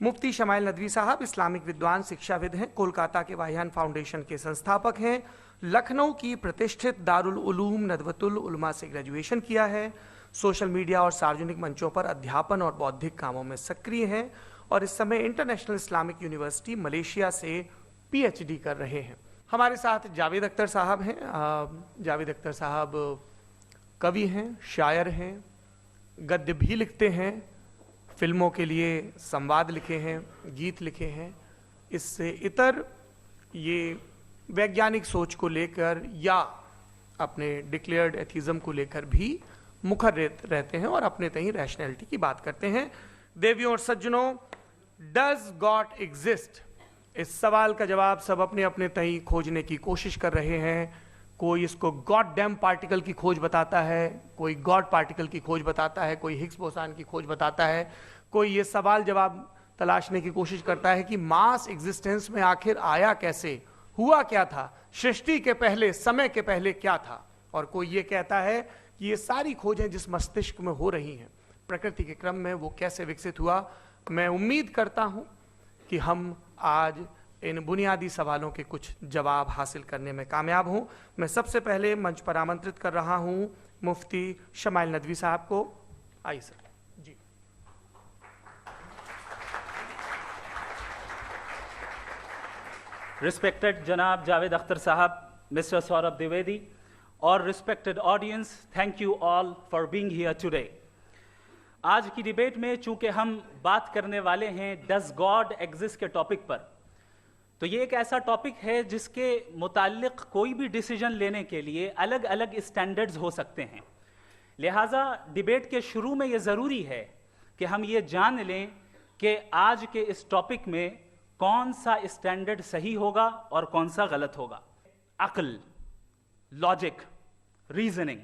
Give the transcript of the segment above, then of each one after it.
मुफ्ती smile Nadvi साहब Islamic विद्वान, शिक्षाविद हैं, कोलकाता के वाहियान फाउंडेशन के संस्थापक हैं, लखनऊ की प्रतिष्ठित दारुल उलूम नदवतुल उलमा से ग्रेजुएशन किया है, सोशल मीडिया और सार्वजनिक मंचों पर अध्यापन और बौद्धिक कामों में सक्रिय हैं और इस समय इंटरनेशनल इस्लामिक यूनिवर्सिटी मलेशिया से पीएचडी कर रहे हैं। हमारे साथ जावेद अख्तर साहब हैं। जावेद अख्तर साहब कवि हैं, शायर हैं, गद्य भी लिखते हैं, फिल्मों के लिए संवाद लिखे हैं, गीत लिखे हैं। इससे इतर ये वैज्ञानिक सोच को लेकर या अपने डिक्लेयर्ड एथिज्म को लेकर भी मुखर रहते हैं और अपने तहीं रैशनैलिटी की बात करते हैं। देवियों और सज्जनों, डज गॉड एग्जिस्ट? इस सवाल का जवाब सब अपने अपने तहीं खोजने की कोशिश कर रहे हैं। कोई इसको गॉड डैम पार्टिकल की खोज बताता है, कोई गॉड पार्टिकल की खोज बताता है, कोई हिग्स बोसान की खोज बताता है, कोई ये सवाल जवाब तलाशने की कोशिश करता है कि मास एग्जिस्टेंस में आखिर आया कैसे, हुआ क्या था, सृष्टि के पहले, समय के पहले क्या था। और कोई ये कहता है कि ये सारी खोजें जिस मस्तिष्क में हो रही हैं प्रकृति के क्रम में, वो कैसे विकसित हुआ। मैं उम्मीद करता हूं कि हम आज इन बुनियादी सवालों के कुछ जवाब हासिल करने में कामयाब हूं। मैं सबसे पहले मंच पर आमंत्रित कर रहा हूं मुफ्ती शमाइल नदवी साहब को। आइए सर जी। Respected Janab Javed Akhtar Sahab, Mr. Saurabh Dwivedi, और respected audience, thank you all for being here today. आज की डिबेट में चूंकि हम बात करने वाले हैं डज गॉड एग्जिस्ट के टॉपिक पर, तो ये एक ऐसा टॉपिक है जिसके मुताल्लिक कोई भी डिसीजन लेने के लिए अलग अलग स्टैंडर्ड्स हो सकते हैं। लिहाजा डिबेट के शुरू में ये ज़रूरी है कि हम ये जान लें कि आज के इस टॉपिक में कौन सा स्टैंडर्ड सही होगा और कौन सा गलत होगा। अक्ल, लॉजिक, रीजनिंग,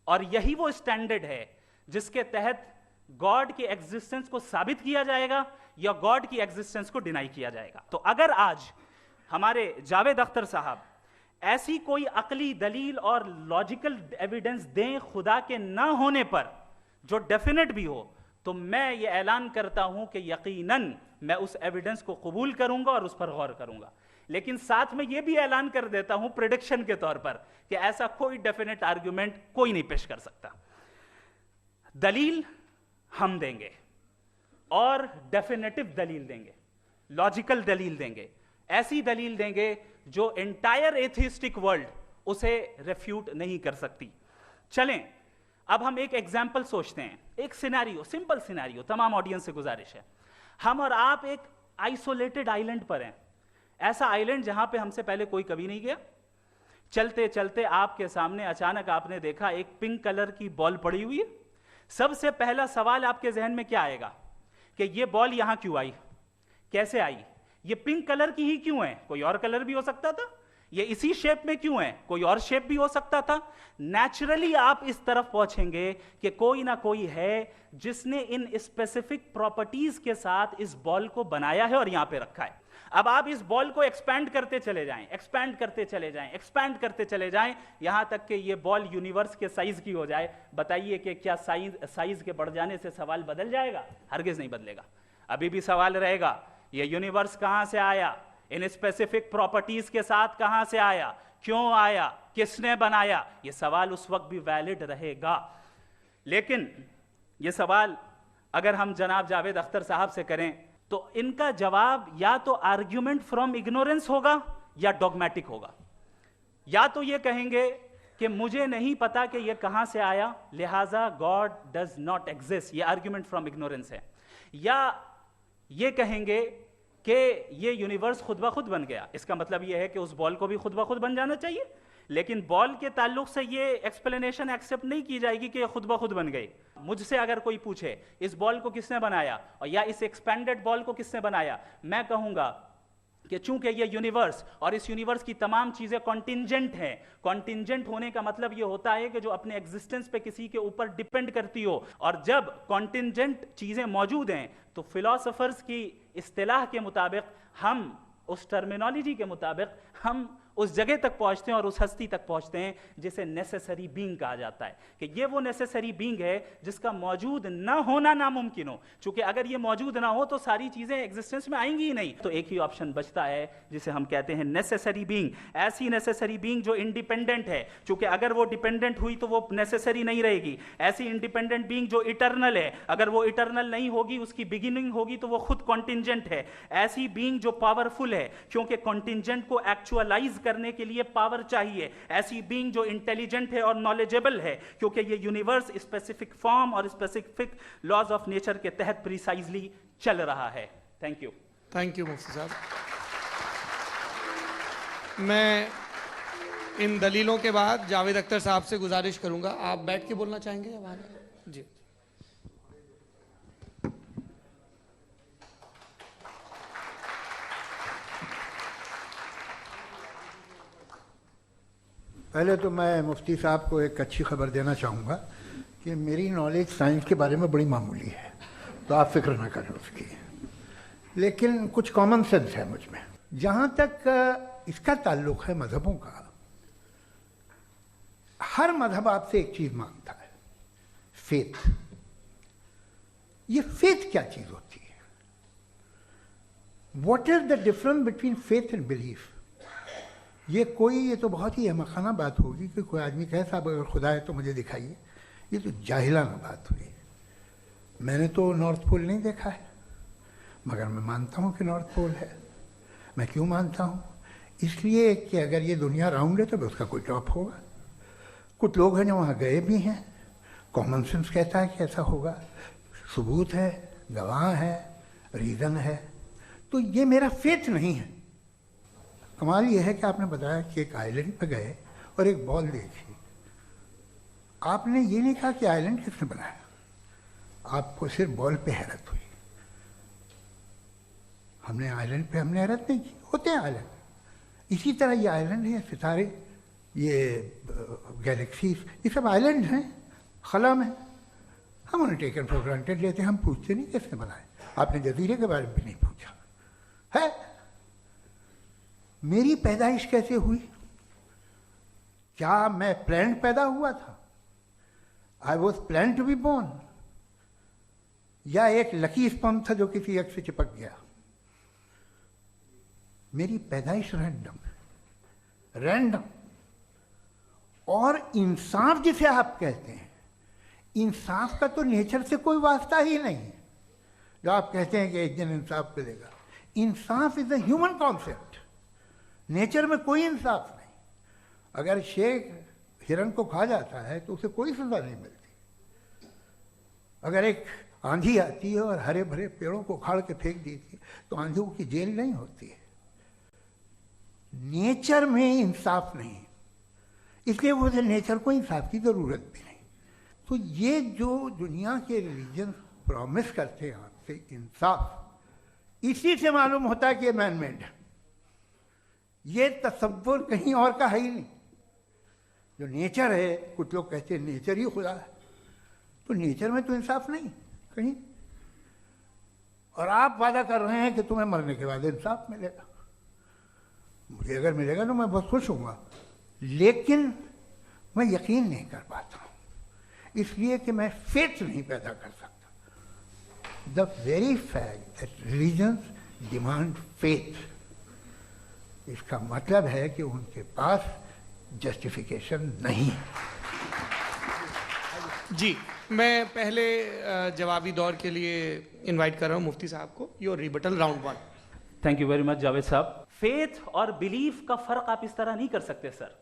और यही वो स्टैंडर्ड है जिसके तहत गॉड की एग्जिस्टेंस को साबित किया जाएगा या गॉड की एग्जिस्टेंस को डिनाई किया जाएगा। तो अगर आज हमारे जावेद अख्तर साहब ऐसी कोई अकली दलील और लॉजिकल एविडेंस दें खुदा के ना होने पर जो डेफिनेट भी हो, तो मैं ये ऐलान करता हूं कि यकीनन मैं उस एविडेंस को कबूल करूंगा और उस पर गौर करूंगा। लेकिन साथ में ये भी ऐलान कर देता हूं प्रेडिक्शन के तौर पर कि ऐसा कोई डेफिनेट आर्गुमेंट कोई नहीं पेश कर सकता। दलील हम देंगे और डेफिनेटिव दलील देंगे, लॉजिकल दलील देंगे, ऐसी दलील देंगे जो एंटायर एथिस्टिक वर्ल्ड उसे रेफ्यूट नहीं कर सकती। चलें अब हम एक एग्जाम्पल सोचते हैं, एक सिनेरियो, सिंपल सिनेरियो। तमाम ऑडियंस से गुजारिश है, हम और आप एक आइसोलेटेड आइलैंड पर हैं, ऐसा आइलैंड जहां पे हमसे पहले कोई कभी नहीं गया। चलते चलते आपके सामने अचानक आपने देखा एक पिंक कलर की बॉल पड़ी हुई है। सबसे पहला सवाल आपके जहन में क्या आएगा कि ये बॉल यहां क्यों आई, कैसे आई, ये पिंक कलर की ही क्यों है, कोई और कलर भी हो सकता था, ये इसी शेप में क्यों है, कोई और शेप भी हो सकता था। नेचुरली आप इस तरफ पहुंचेंगे कि कोई ना कोई है जिसने इन स्पेसिफिक प्रॉपर्टीज के साथ इस बॉल को बनाया है और यहां पे रखा है। अब आप इस बॉल को एक्सपैंड करते चले जाएं, एक्सपैंड करते चले जाएं, एक्सपैंड करते चले जाएं, यहां तक कि ये बॉल यूनिवर्स के साइज की हो जाए। बताइए कि क्या साइज के बढ़ जाने से सवाल बदल जाएगा? हरगिज नहीं बदलेगा। अभी भी सवाल रहेगा, ये यूनिवर्स कहां से आया, इन स्पेसिफिक प्रॉपर्टीज के साथ कहां से आया, क्यों आया, किसने बनाया, ये सवाल उस वक्त भी वैलिड रहेगा। लेकिन ये सवाल अगर हम जनाब जावेद अख्तर साहब से करें तो इनका जवाब या तो आर्ग्यूमेंट फ्रॉम इग्नोरेंस होगा या डॉगमेटिक होगा। या तो ये कहेंगे कि मुझे नहीं पता कि ये कहां से आया, लिहाजा गॉड डज नॉट एग्जिस्ट, ये आर्ग्यूमेंट फ्रॉम इग्नोरेंस है। या ये कहेंगे कि ये यूनिवर्स खुद ब खुद बन गया, इसका मतलब ये है कि उस बॉल को भी खुद ब खुद बन जाना चाहिए। लेकिन बॉल के ताल्लुक से ये एक्सप्लेनेशन एक्सेप्ट नहीं की जाएगी कि ये खुद ब खुद बन गई। मुझसे अगर कोई पूछे इस बॉल को किसने बनाया और या इस एक्सपेंडेड बॉल को किसने बनाया, मैं कहूंगा कि चूंकि ये यूनिवर्स और इस यूनिवर्स की तमाम चीजें कॉन्टिंजेंट हैं। कॉन्टिंजेंट होने का मतलब ये होता है कि जो अपने एग्जिस्टेंस पे किसी के ऊपर डिपेंड करती हो, और जब कॉन्टिंजेंट चीजें मौजूद हैं तो फिलोसोफर्स की इस्तिलाह के मुताबिक, हम उस टर्मिनोलॉजी के मुताबिक हम उस जगह तक पहुंचते हैं और उस हस्ती तक पहुंचते हैं जिसे नेसेसरी बीइंग कहा जाता है, कि ये वो नेसेसरी बीइंग है जिसका मौजूद ना होना नामुमकिन हो। क्योंकि अगर ये मौजूद ना हो तो सारी चीजें एग्जिस्टेंस में आएंगी ही नहीं। तो एक ही ऑप्शन बचता है जिसे हम कहते हैं नेसेसरी बीइंग। ऐसी नेसेसरी बीइंग जो इंडिपेंडेंट है, क्योंकि अगर वो डिपेंडेंट हुई तो वो नेसेसरी नहीं रहेगी। ऐसी इंडिपेंडेंट बीइंग जो इटर्नल है, अगर वो इटर्नल नहीं होगी, उसकी बिगिनिंग होगी तो वो खुद कॉन्टिंजेंट है। ऐसी बीइंग जो पावरफुल है, क्योंकि कॉन्टिंजेंट को एक्चुअलाइज करने के लिए पावर चाहिए। ऐसी बीइंग जो इंटेलिजेंट है और नॉलेजेबल है, क्योंकि ये यूनिवर्स स्पेसिफिक फॉर्म और स्पेसिफिक लॉज ऑफ नेचर के तहत प्रिसाइजली चल रहा है। थैंक यू मुफ्ती साहब। मैं इन दलीलों के बाद जावेद अख्तर साहब से गुजारिश करूंगा, आप बैठ के बोलना चाहेंगे या बाहर? जी। पहले तो मैं मुफ्ती साहब को एक अच्छी खबर देना चाहूँगा कि मेरी नॉलेज साइंस के बारे में बड़ी मामूली है, तो आप फिक्र ना करें उसकी, लेकिन कुछ कॉमन सेंस है मुझ में। जहाँ तक इसका ताल्लुक है मजहबों का, हर मजहब आपसे एक चीज़ मांगता है, फेथ। ये फेथ क्या चीज़ होती है? What is the difference between faith and belief? ये तो बहुत ही अहमखाना बात होगी कि कोई आदमी कहे साहब अगर खुदा है तो मुझे दिखाइए। ये तो जाहिलाना बात हुई। मैंने तो नॉर्थ पोल नहीं देखा है, मगर मैं मानता हूँ कि नॉर्थ पोल है। मैं क्यों मानता हूँ? इसलिए कि अगर ये दुनिया राउंड है तो उसका कोई टॉप होगा। कुछ लोग हैं जो वहाँ गए भी हैं, कॉमन सेंस कहता है कि ऐसा होगा, सबूत है, गवाह है, रीज़न है। तो ये मेरा फेथ नहीं है। कमाल ये है कि आपने बताया कि एक आइलैंड पर गए और एक बॉल देखी। आपने ये नहीं कहा कि आइलैंड किसने बनाया, आपको सिर्फ बॉल पे हैरत हुई। हमने आइलैंड पे हमने हैरत नहीं की, होते हैं आइलैंड। इसी तरह ये आइलैंड है, सितारे, ये गैलेक्सीज, ये सब आइलैंड हैं खला में। हम उन्हें टेकन फॉर ग्रांटेड लेते हैं, हम पूछते नहीं किसने बनाए। आपने जजीरे के बारे में भी नहीं पूछा है। मेरी पैदाइश कैसे हुई? क्या मैं प्लान पैदा हुआ था? I was plan to be born, या एक लकी स्पर्म था जो किसी एक से चिपक गया? मेरी पैदाइश रैंडम। और इंसाफ जिसे आप कहते हैं, इंसाफ का तो नेचर से कोई वास्ता ही नहीं है। जो आप कहते हैं कि एक दिन इंसाफ मिलेगा, इंसाफ is a human concept. Nature में कोई इंसाफ नहीं। अगर शेर हिरन को खा जाता है तो उसे कोई सजा नहीं मिलती। अगर एक आंधी आती है और हरे भरे पेड़ों को उखाड़ के फेंक देती है तो आंधियों की जेल नहीं होती है। नेचर में इंसाफ नहीं, इसलिए उसे नेचर को इंसाफ की जरूरत भी नहीं। तो ये जो दुनिया के रिलीजन प्रॉमिस करते हैं आपसे इंसाफ, इसी से मालूम होता है कि ये मैन मेड है। ये तसव्वुर कहीं और का है ही नहीं। जो नेचर है, कुछ लोग कहते हैं नेचर ही खुदा है, तो नेचर में तो इंसाफ नहीं कहीं। और आप वादा कर रहे हैं कि तुम्हें मरने के बाद इंसाफ मिलेगा। मुझे अगर मिलेगा तो मैं बहुत खुश हूँगा, लेकिन मैं यकीन नहीं कर पाता हूँ, इसलिए कि मैं फेथ नहीं पैदा कर सकता। The very fact that religions demand faith, इसका मतलब है कि उनके पास जस्टिफिकेशन नहीं है। जी, मैं पहले जवाबी दौर के लिए इनवाइट कर रहा हूँ मुफ्ती साहब को। Your rebuttal round 1। Thank you very much Javed साहब। फेथ और बिलीफ का फर्क आप इस तरह नहीं कर सकते सर।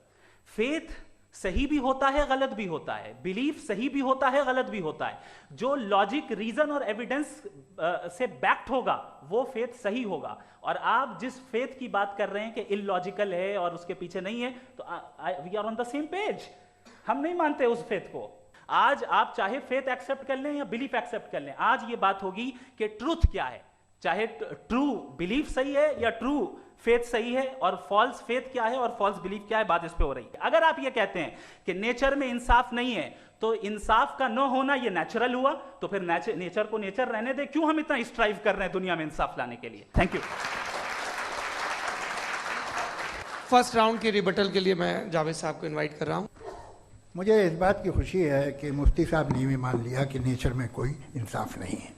फेथ सही भी होता है, गलत भी होता है। बिलीफ सही भी होता है, गलत भी होता है। जो लॉजिक, रीजन और एविडेंस से बैक्ड होगा वो फेथ सही होगा। और आप जिस फेथ की बात कर रहे हैं कि इलॉजिकल है और उसके पीछे नहीं है, तो we are on the same page. हम नहीं मानते उस फेथ को। आज आप चाहे फेथ एक्सेप्ट कर लें या बिलीफ एक्सेप्ट कर लें, आज ये बात होगी कि ट्रूथ क्या है। चाहे ट्रू बिलीफ सही है या ट्रू फेथ सही है, और फॉल्स फेथ क्या है और फॉल्स बिलीफ क्या है, बात इस पे हो रही है। अगर आप ये कहते हैं कि नेचर में इंसाफ नहीं है, तो इंसाफ का न होना ये नेचुरल हुआ, तो फिर नेचर को नेचर रहने दे। क्यों हम इतना स्ट्राइव कर रहे हैं दुनिया में इंसाफ लाने के लिए? Thank you. फर्स्ट राउंड की रिबटल के लिए मैं जावेद साहब को इनवाइट कर रहा हूँ। मुझे इस बात की खुशी है कि मुफ्ती साहब ने भी मान लिया कि नेचर में कोई इंसाफ नहीं है।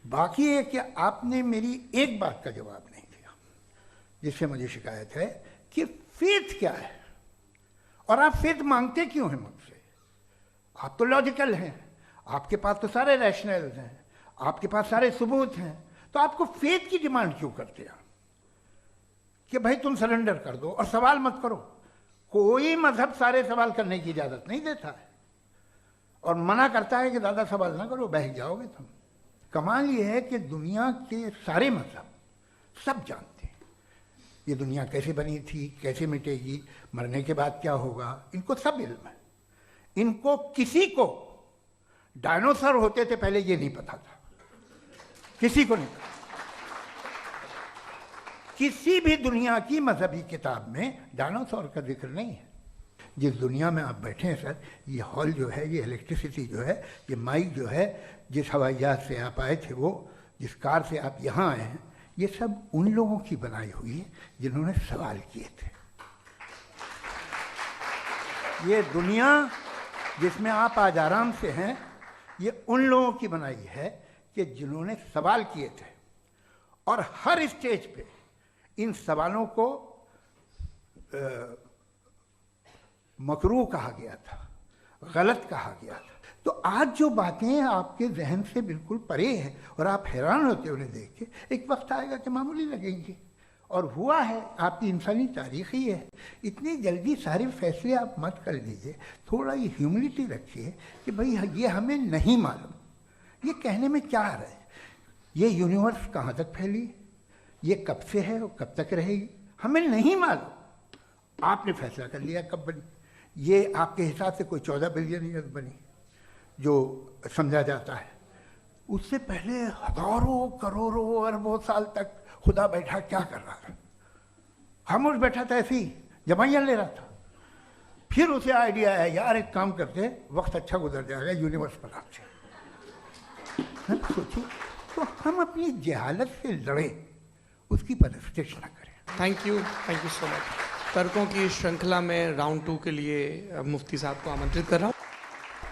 बाकी है कि आपने मेरी एक बात का जवाब नहीं दिया, जिससे मुझे शिकायत है कि फेथ क्या है और आप फेथ मांगते क्यों हैं मुझसे? आप तो लॉजिकल हैं, आपके पास तो सारे रैशनल्स हैं, आपके पास सारे सबूत हैं, तो आपको फेथ की डिमांड क्यों करते हैं कि भाई तुम सरेंडर कर दो और सवाल मत करो? कोई मजहब सारे सवाल करने की इजाजत नहीं देता है और मना करता है कि ज़्यादा सवाल ना करो, बहक जाओगे तुम। कमाल ये है कि दुनिया के सारे मजहब सब जानते हैं ये दुनिया कैसे बनी थी, कैसे मिटेगी, मरने के बाद क्या होगा, इनको सब इल्म है। इनको किसी को डायनासोर होते थे पहले ये नहीं पता था, किसी को नहीं पता। किसी भी दुनिया की मजहबी किताब में डायनासोर का जिक्र नहीं है। जिस दुनिया में आप बैठे हैं सर, ये हॉल जो है, ये इलेक्ट्रिसिटी जो है, ये माइक जो है, जिस हवाई जहाज से आप आए थे, वो जिस कार से आप यहाँ आए हैं, ये सब उन लोगों की बनाई हुई है जिन्होंने सवाल किए थे। ये दुनिया जिसमें आप आज आराम से हैं, ये उन लोगों की बनाई है कि जिन्होंने सवाल किए थे और हर स्टेज पे इन सवालों को मकरूह कहा गया था, गलत कहा गया था। तो आज जो बातें आपके जहन से बिल्कुल परे हैं और आप हैरान होते उन्हें देख के, एक वक्त आएगा कि मामूली लगेंगे। और हुआ है, आपकी इंसानी तारीख ही है। इतनी जल्दी सारे फैसले आप मत कर लीजिए, थोड़ा ये ह्यूमिलिटी रखिए कि भाई ये हमें नहीं मालूम। ये कहने में क्या आ रहा है? ये यूनिवर्स कहाँ तक फैली, ये कब से है और कब तक रहेगी, हमें नहीं मालूम। आपने फैसला कर लिया कब बनी। ये आपके हिसाब से कोई 14 बिलियन ईयर बनी जो समझा जाता है। उससे पहले हजारों करोड़ों अरबों साल तक खुदा बैठा क्या कर रहा था? खामोश बैठा था, ऐसी जमाइयाँ ले रहा था। फिर उसे आइडिया आया, यार एक काम करते, वक्त अच्छा गुजर जाएगा, यूनिवर्स बनाते। सोचिए, तो हम अपनी जहालत से लड़े, उसकी परस्तिश न करें। Thank you so much. तर्कों की श्रृंखला में राउंड 2 के लिए मुफ्ती साहब को आमंत्रित कर रहा हूँ।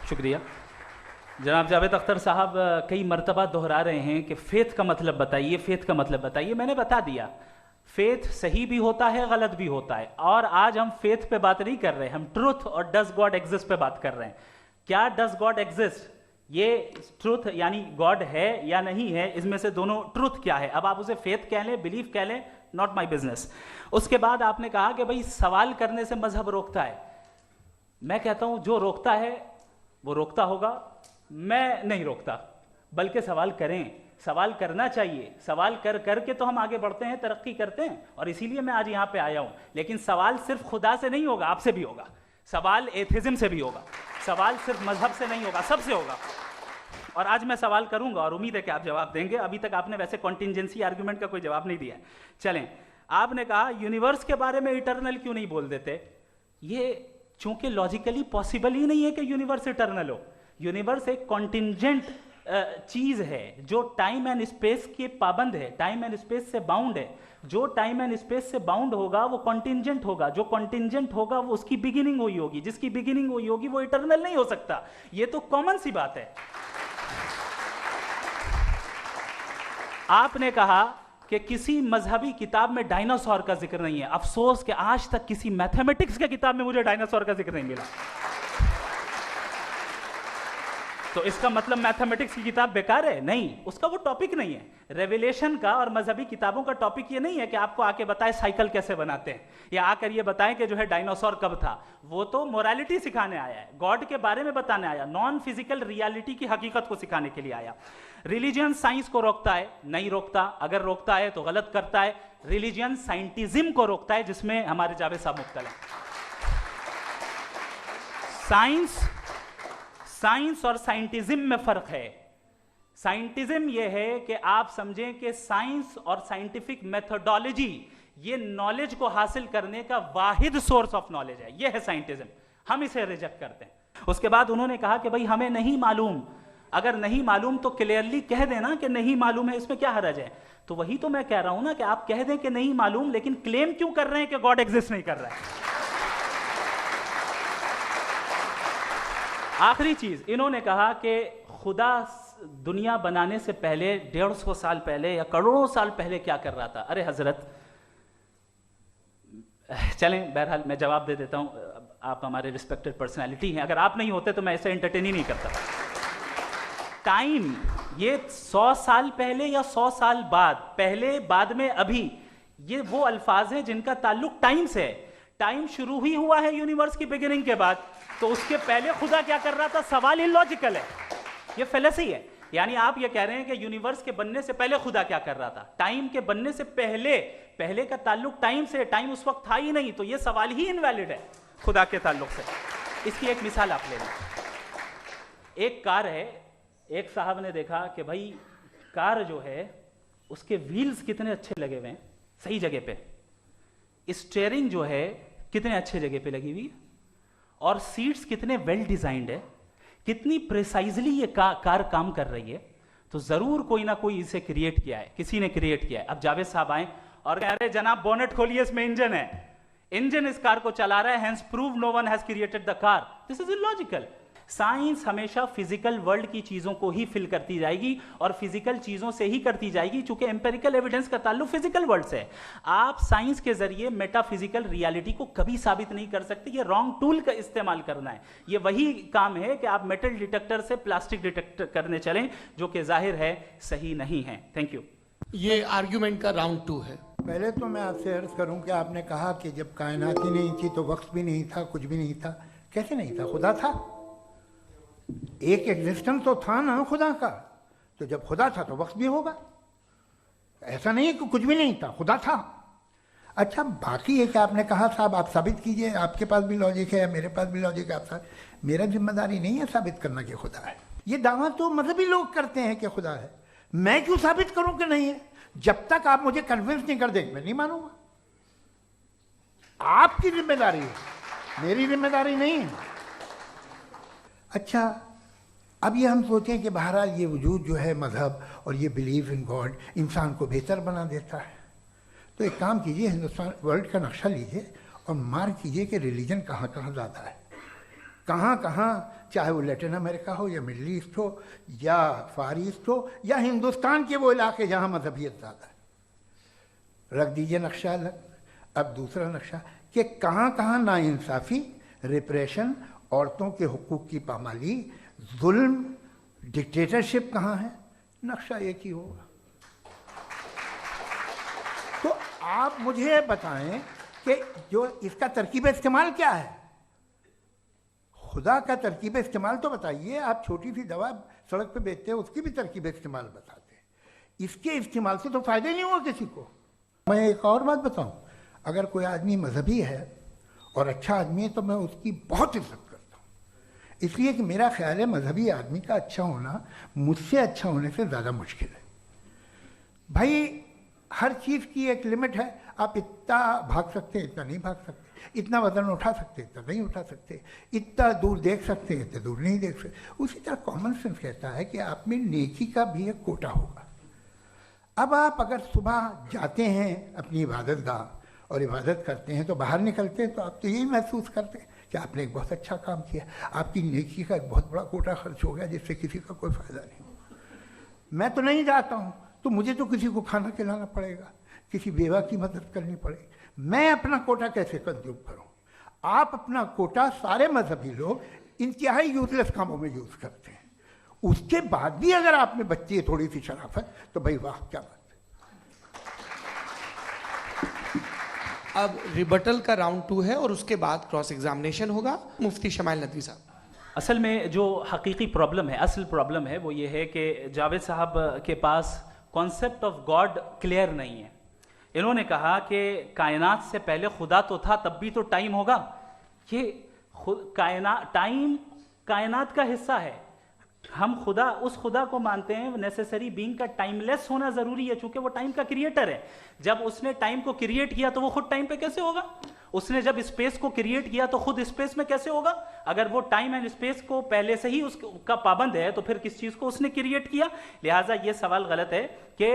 शुक्रिया। जनाब जावेद अख्तर साहब कई मर्तबा दोहरा रहे हैं कि फेथ का मतलब बताइए, फेथ का मतलब बताइए। मैंने बता दिया, फेथ सही भी होता है, गलत भी होता है। और आज हम फेथ पे बात नहीं कर रहे, हम ट्रुथ और डज गॉड एग्जिस्ट पे बात कर रहे हैं। क्या डज गॉड एग्जिस्ट, ये ट्रुथ यानी गॉड है या नहीं है, इसमें से दोनों ट्रुथ क्या है। अब आप उसे फेथ कह लें, बिलीफ कह लें, नॉट माई बिजनेस। उसके बाद आपने कहा कि भाई सवाल करने से मजहब रोकता है। मैं कहता हूं जो रोकता है वो रोकता होगा, मैं नहीं रोकता। बल्कि सवाल करें, सवाल करना चाहिए। सवाल कर करके तो हम आगे बढ़ते हैं, तरक्की करते हैं, और इसीलिए मैं आज यहां पे आया हूं। लेकिन सवाल सिर्फ खुदा से नहीं होगा, आपसे भी होगा। सवाल एथिज्म से भी होगा, सवाल सिर्फ मजहब से नहीं होगा, सबसे होगा। और आज मैं सवाल करूंगा और उम्मीद है कि आप जवाब देंगे। अभी तक आपने वैसे कॉन्टिंजेंसी आर्गुमेंट का कोई जवाब नहीं दिया है। चलें, आपने कहा यूनिवर्स के बारे में इटर्नल क्यों नहीं बोल देते। ये चूंकि लॉजिकली पॉसिबल ही नहीं है कि यूनिवर्स इटर्नल हो। यूनिवर्स एक कॉन्टिंजेंट चीज है जो टाइम एंड स्पेस के पाबंद है, टाइम एंड स्पेस से बाउंड है। जो टाइम एंड स्पेस से बाउंड होगा वो कॉन्टिंजेंट होगा, जो कॉन्टिंजेंट होगा वो उसकी बिगिनिंग हुई होगी, जिसकी बिगिनिंग हुई होगी वो इटर्नल नहीं हो सकता। ये तो कॉमन सी बात है। आपने कहा कि किसी मजहबी किताब में डायनासोर का जिक्र नहीं है। अफसोस कि आज तक किसी मैथमेटिक्स के किताब में मुझे डायनासोर का जिक्र नहीं मिला। तो इसका मतलब मैथमेटिक्स की किताब बेकार है? नहीं, उसका वो टॉपिक नहीं है। रेवलेशन का और मजहबी किताबों का टॉपिक ये नहीं है कि आपको आके बताए साइकिल कैसे बनाते हैं, या आकर ये बताएं कि जो है डायनासोर कब था। वो तो मोरालिटी सिखाने आया है, गॉड के बारे में बताने आया, नॉन फिजिकल रियलिटी की हकीकत को सिखाने के लिए आया। रिलीजियन साइंस को रोकता है? नहीं रोकता। अगर रोकता है तो गलत करता है। रिलीजियन साइंटिज्म को रोकता है, जिसमें हमारे जावेद साहब मुब्तला हैं। साइंस और साइंटिज्म में फर्क है। साइंटिज्म यह है कि आप समझें कि साइंस और साइंटिफिक मेथोडोलॉजी ये नॉलेज को हासिल करने का वाहिद सोर्स ऑफ नॉलेज है। यह है साइंटिज्म, हम इसे रिजेक्ट करते हैं। उसके बाद उन्होंने कहा कि भाई हमें नहीं मालूम अगर नहीं मालूम तो क्लियरली कह देना कि नहीं मालूम है, इसमें क्या हर्ज है। तो वही तो मैं कह रहा हूं ना कि आप कह दें कि नहीं मालूम, लेकिन क्लेम क्यों कर रहे हैं कि गॉड एग्जिस्ट नहीं कर रहा है। आखिरी चीज, इन्होंने कहा कि खुदा दुनिया बनाने से पहले 150 साल पहले या करोड़ों साल पहले क्या कर रहा था। अरे हजरत, चलें बहरहाल मैं जवाब दे देता हूं, आप हमारे रिस्पेक्टेड पर्सनालिटी हैं, अगर आप नहीं होते तो मैं ऐसे एंटरटेन ही नहीं करता। टाइम, ये 100 साल पहले या 100 साल बाद, पहले बाद में अभी, ये वो अल्फाज हैं जिनका ताल्लुक टाइम से है। टाइम शुरू ही हुआ है यूनिवर्स की बिगिनिंग के बाद, तो उसके पहले खुदा क्या कर रहा था, सवाल इलॉजिकल है, ये फेलेसी है। यानी आप ये कह रहे हैं कि यूनिवर्स के बनने से पहले खुदा क्या कर रहा था, टाइम के बनने से पहले, पहले का ताल्लुक टाइम से, टाइम उस वक्त था ही नहीं, तो ये सवाल ही इनवैलिड है खुदा के ताल्लुक से। इसकी एक मिसाल आप ले लें। एक कार है, एक साहब ने देखा कि भाई कार जो है उसके व्हील्स कितने अच्छे लगे हुए हैं सही जगह पे, स्टीयरिंग जो है कितने अच्छे जगह पे लगी हुई है, और सीट्स कितने वेल डिजाइंड है, कितनी प्रिसाइजली ये कार काम कर रही है, तो जरूर कोई ना कोई इसे क्रिएट किया है, किसी ने क्रिएट किया है। अब जावेद साहब आए और कह रहे जनाब बोनेट खोलिए, इसमें इंजन है, इंजन इस कार को चला रहा है, hence prove no one has created the car. This is illogical. Science हमेशा फिजिकल वर्ल्ड की चीजों को ही फिल करती जाएगी और फिजिकल चीजों से ही करती जाएगी, चूंकि एम्पेरिकल एविडेंस का ताल्लुक फिजिकल वर्ल्ड से है। आप साइंस के जरिए मेटाफिजिकल रियलिटी को कभी साबित नहीं कर सकते, ये रॉन्ग टूल का इस्तेमाल करना है। ये वही काम है कि आप मेटल डिटेक्टर से प्लास्टिक डिटेक्टर करने चलें, जो कि जाहिर है सही नहीं है। Thank you. ये आर्ग्यूमेंट का राउंड 2 है। पहले तो मैं आपसे अर्ज करूं कि आपने कहा कि जब कायनात ही नहीं थी तो वक्त भी नहीं था, कुछ भी नहीं था। कैसे नहीं था? खुदा था, एक एग्जिस्टेंस तो था ना खुदा का। तो जब खुदा था तो वक्त भी होगा, ऐसा नहीं है कि कुछ भी नहीं था, खुदा था। अच्छा, बाकी है कि आपने कहा साहब आप साबित कीजिए, आपके पास भी लॉजिक है, मेरे पास भी लॉजिक है, आप मेरा जिम्मेदारी नहीं है साबित करना कि खुदा है। ये दावा तो मजहबी लोग करते हैं कि खुदा है, मैं क्यों साबित करूं कि नहीं है? जब तक आप मुझे कन्विंस नहीं कर देंगे मैं नहीं मानूंगा। आपकी जिम्मेदारी है, मेरी जिम्मेदारी नहीं है। अच्छा, अब ये हम सोचें कि बहरहाल ये वजूद जो है मजहब और ये बिलीव इन गॉड इंसान को बेहतर बना देता है, तो एक काम कीजिए, हिंदुस्तान वर्ल्ड का नक्शा लीजिए और मार्क कीजिए कि रिलीजन कहाँ कहाँ ज़्यादा है, कहाँ कहाँ, चाहे वो लैटिन अमेरिका हो या मिडल ईस्ट हो या फार ईस्ट हो या हिंदुस्तान के वो इलाके जहाँ मजहबियत ज़्यादा है। रख दीजिए नक्शा अलग। अब दूसरा नक्शा कि कहाँ कहाँ नाइंसाफ़ी, रिप्रेशन, औरतों के हुकूक की पामाली, जुल्म, डिक्टेटरशिप कहाँ है, नक्शा एक ही होगा। तो आप मुझे बताएं कि जो इसका तरकीब इस्तेमाल क्या है, खुदा का तरकीब इस्तेमाल तो बताइए। आप छोटी सी दवा सड़क पे बेचते हैं, उसकी भी तरकीब इस्तेमाल बताते हैं। इसके इस्तेमाल से तो फ़ायदा नहीं हुआ किसी को। मैं एक और बात बताऊं, अगर कोई आदमी मजहबी है और अच्छा आदमी है तो मैं उसकी बहुत इज्जत करता हूँ, इसलिए कि मेरा ख्याल है मजहबी आदमी का अच्छा होना मुझसे अच्छा होने से ज़्यादा मुश्किल है। भाई हर चीज़ की एक लिमिट है, आप इतना भाग सकते हैं, इतना नहीं भाग सकते, इतना वजन उठा सकते, इतना नहीं उठा सकते, इतना दूर देख सकते हैं, इतना दूर नहीं देख सकते। उसी तरह कॉमन सेंस कहता है कि आप में नेकी का भी एक कोटा होगा। अब आप अगर सुबह जाते हैं अपनी इबादत गाह और इबादत करते हैं तो बाहर निकलते हैं तो आप तो यही महसूस करते हैं कि आपने एक बहुत अच्छा काम किया, आपकी नेकी का एक बहुत बड़ा कोटा खर्च हो गया जिससे किसी का कोई फ़ायदा नहीं। मैं तो नहीं जाता हूँ तो मुझे तो किसी को खाना खिलाना पड़ेगा, किसी बेवा की मदद करनी पड़ेगी, मैं अपना कोटा कैसे कंज्यूम करूं? आप अपना कोटा सारे मजहबी लोग इंतहाई यूजलेस कामों में यूज करते हैं। उसके बाद भी अगर आप में बच्ची है थोड़ी सी शराफत तो भाई वाह क्या बात है। अब रिबटल का राउंड 2 है और उसके बाद क्रॉस एग्जामिनेशन होगा। मुफ्ती शमाइल नदवी साहब। असल में जो हकीकी प्रॉब्लम है, असल प्रॉब्लम है वो ये है कि जावेद साहब के पास कॉन्सेप्ट ऑफ गॉड क्लियर नहीं है। इन्होंने कहा कि कायनात से पहले खुदा तो था, तब भी तो टाइम होगा। ये टाइम कायनात का हिस्सा है। हम खुदा उस खुदा को मानते हैं, नेसेसरी बीइंग का टाइमलेस होना जरूरी है, चूंकि वो टाइम का क्रिएटर है। जब उसने टाइम को क्रिएट किया तो वो खुद टाइम पे कैसे होगा? उसने जब स्पेस को क्रिएट किया तो खुद स्पेस में कैसे होगा? अगर वो टाइम एंड स्पेस को पहले से ही उसका पाबंद है तो फिर किस चीज को उसने क्रिएट किया? लिहाजा ये सवाल गलत है कि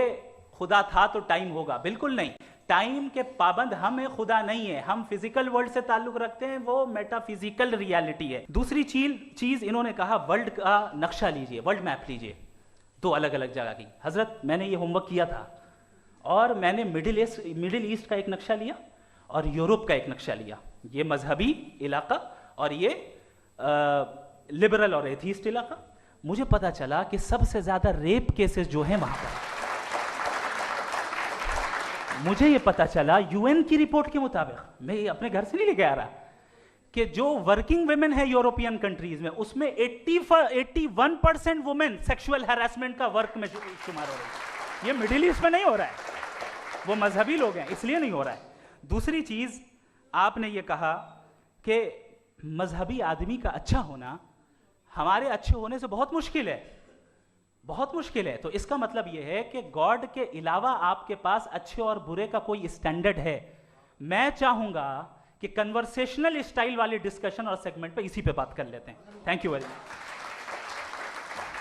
खुदा था तो टाइम होगा, बिल्कुल नहीं। टाइम के पाबंद हम है, खुदा नहीं है। हम फिजिकल वर्ल्ड से ताल्लुक रखते हैं, वो मेटाफिजिकल रियलिटी है। दूसरी चीज इन्होंने कहा वर्ल्ड का नक्शा लीजिए, वर्ल्ड मैप लीजिए, दो अलग अलग जगह की। हजरत मैंने ये होमवर्क किया था और मैंने मिडिल ईस्ट का एक नक्शा लिया और यूरोप का एक नक्शा लिया, ये मजहबी इलाका और ये लिबरल और एथीस्ट इलाका। मुझे पता चला कि सबसे ज्यादा रेप केसेस जो हैं वहां पर, मुझे ये पता चला यूएन की रिपोर्ट के मुताबिक, मैं ये अपने घर से नहीं लेके आ रहा, कि जो वर्किंग वुमेन है यूरोपियन कंट्रीज में, उसमें 81% वुमेन सेक्सुअल हैरेसमेंट का वर्क में शुमार हो रही है। ये मिडिल ईस्ट में नहीं हो रहा है, वो मजहबी लोग हैं इसलिए नहीं हो रहा है। दूसरी चीज आपने ये कहा कि मजहबी आदमी का अच्छा होना हमारे अच्छे होने से बहुत मुश्किल है, बहुत मुश्किल है। तो इसका मतलब यह है कि गॉड के अलावा आपके पास अच्छे और बुरे का कोई स्टैंडर्ड है। मैं चाहूंगा कि कन्वर्सेशनल स्टाइल वाले डिस्कशन और सेगमेंट पे इसी पे बात कर लेते हैं। Thank you very much.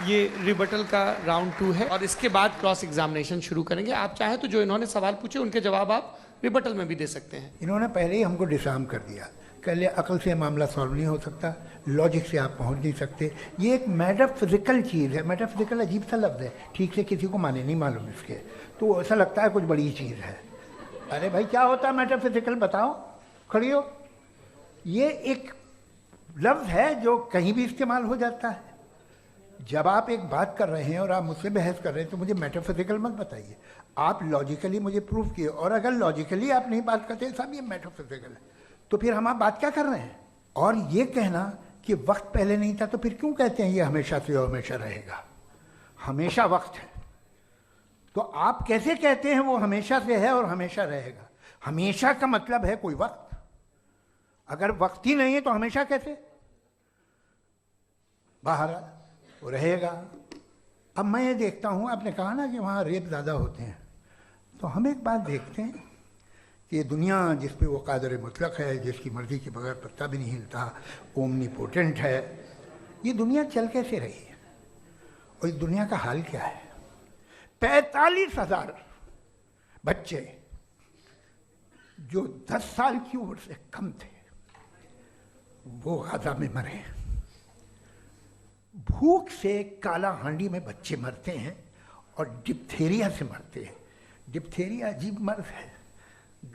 ये रिबटल का राउंड 2 है और इसके बाद क्रॉस एग्जामिनेशन शुरू करेंगे। आप चाहे तो जो इन्होंने सवाल पूछे उनके जवाब आप रिबटल में भी दे सकते हैं। इन्होंने पहले ही हमको डिसआर्म कर दिया, कह लिया अकल से मामला सॉल्व नहीं हो सकता, लॉजिक से आप पहुंच नहीं सकते, ये एक मेटाफिजिकल चीज़ है। मेटाफिजिकल अजीब सा लफ्ज़ है, ठीक से किसी को माने नहीं मालूम इसके, तो ऐसा लगता है कुछ बड़ी चीज़ है। अरे भाई क्या होता है मेटाफिजिकल, बताओ, खड़ी हो। ये एक लफ्ज़ है जो कहीं भी इस्तेमाल हो जाता है। जब आप एक बात कर रहे हैं और आप मुझसे बहस कर रहे हैं तो मुझे मेटाफिजिकल मत बताइए, आप लॉजिकली मुझे प्रूफ किए। और अगर लॉजिकली आप नहीं बात करते साहब ये मेटाफिजिकल है, तो फिर हम आप बात क्या कर रहे हैं? और ये कहना कि वक्त पहले नहीं था तो फिर क्यों कहते हैं ये हमेशा से और हमेशा रहेगा? हमेशा वक्त है, तो आप कैसे कहते हैं वो हमेशा से है और हमेशा रहेगा? हमेशा का मतलब है कोई वक्त, अगर वक्त ही नहीं है तो हमेशा कैसे? बाहर वो रहेगा। अब मैं ये देखता हूँ, आपने कहा ना कि वहाँ रेप ज़्यादा होते हैं, तो हम एक बात देखते हैं कि दुनिया जिस पे वो कादर मुतलक है, जिसकी मर्जी के बगैर पत्ता भी नहीं हिलता, ओमनीपोटेंट है, ये दुनिया चल कैसे रही है? और इस दुनिया का हाल क्या है? 45,000 बच्चे जो 10 साल की उम्र से कम थे वो गाजा में मरे। भूख से काला हांडी में बच्चे मरते हैं और डिप्थेरिया से मरते हैं। डिप्थेरिया अजीब मर्ज है,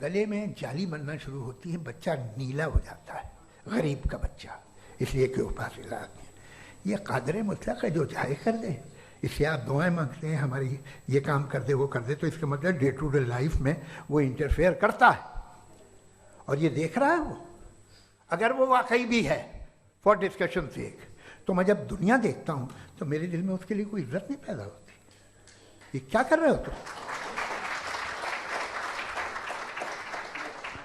गले में जाली बनना शुरू होती है, बच्चा नीला हो जाता है, गरीब का बच्चा, इसलिए कि उपास इलाज नहीं। ये कादर मुतलक है जो चाहे कर दे, इससे आप दुआएं मांगते हैं हमारी ये काम कर दे वो कर दे, तो इसका मतलब डे टू डे लाइफ में वो इंटरफेयर करता है और ये देख रहा है वो। अगर वो वाकई भी है फॉर डिस्कशन सेक, तो मैं जब दुनिया देखता हूँ तो मेरे दिल में उसके लिए कोई इज्जत नहीं पैदा होती। ये क्या कर रहे हो तुम?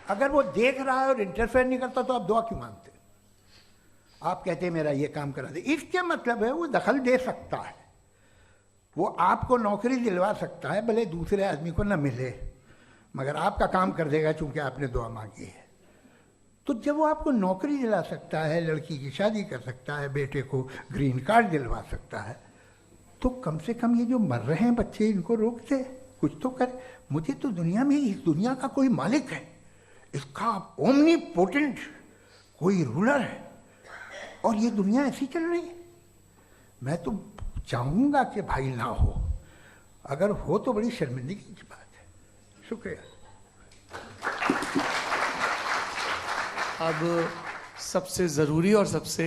अगर वो देख रहा है और इंटरफेयर नहीं करता तो आप दुआ क्यों मांगते? आप कहते हैं मेरा ये काम करा दे, इसके मतलब है वो दखल दे सकता है, वो आपको नौकरी दिलवा सकता है, भले दूसरे आदमी को न मिले, मगर आपका काम कर देगा चूंकि आपने दुआ मांगी है। तो जब वो आपको नौकरी दिला सकता है, लड़की की शादी कर सकता है, बेटे को ग्रीन कार्ड दिलवा सकता है, तो कम से कम ये जो मर रहे हैं बच्चे इनको रोक दे, कुछ तो करे। मुझे तो दुनिया में इस दुनिया का कोई मालिक है, इसका ओमनीपोटेंट कोई रूलर है और ये दुनिया ऐसी चल रही है। मैं तो चाहूंगा कि भाई ना हो, अगर हो तो बड़ी शर्मिंदगी की बात है। शुक्रिया। अब सबसे ज़रूरी और सबसे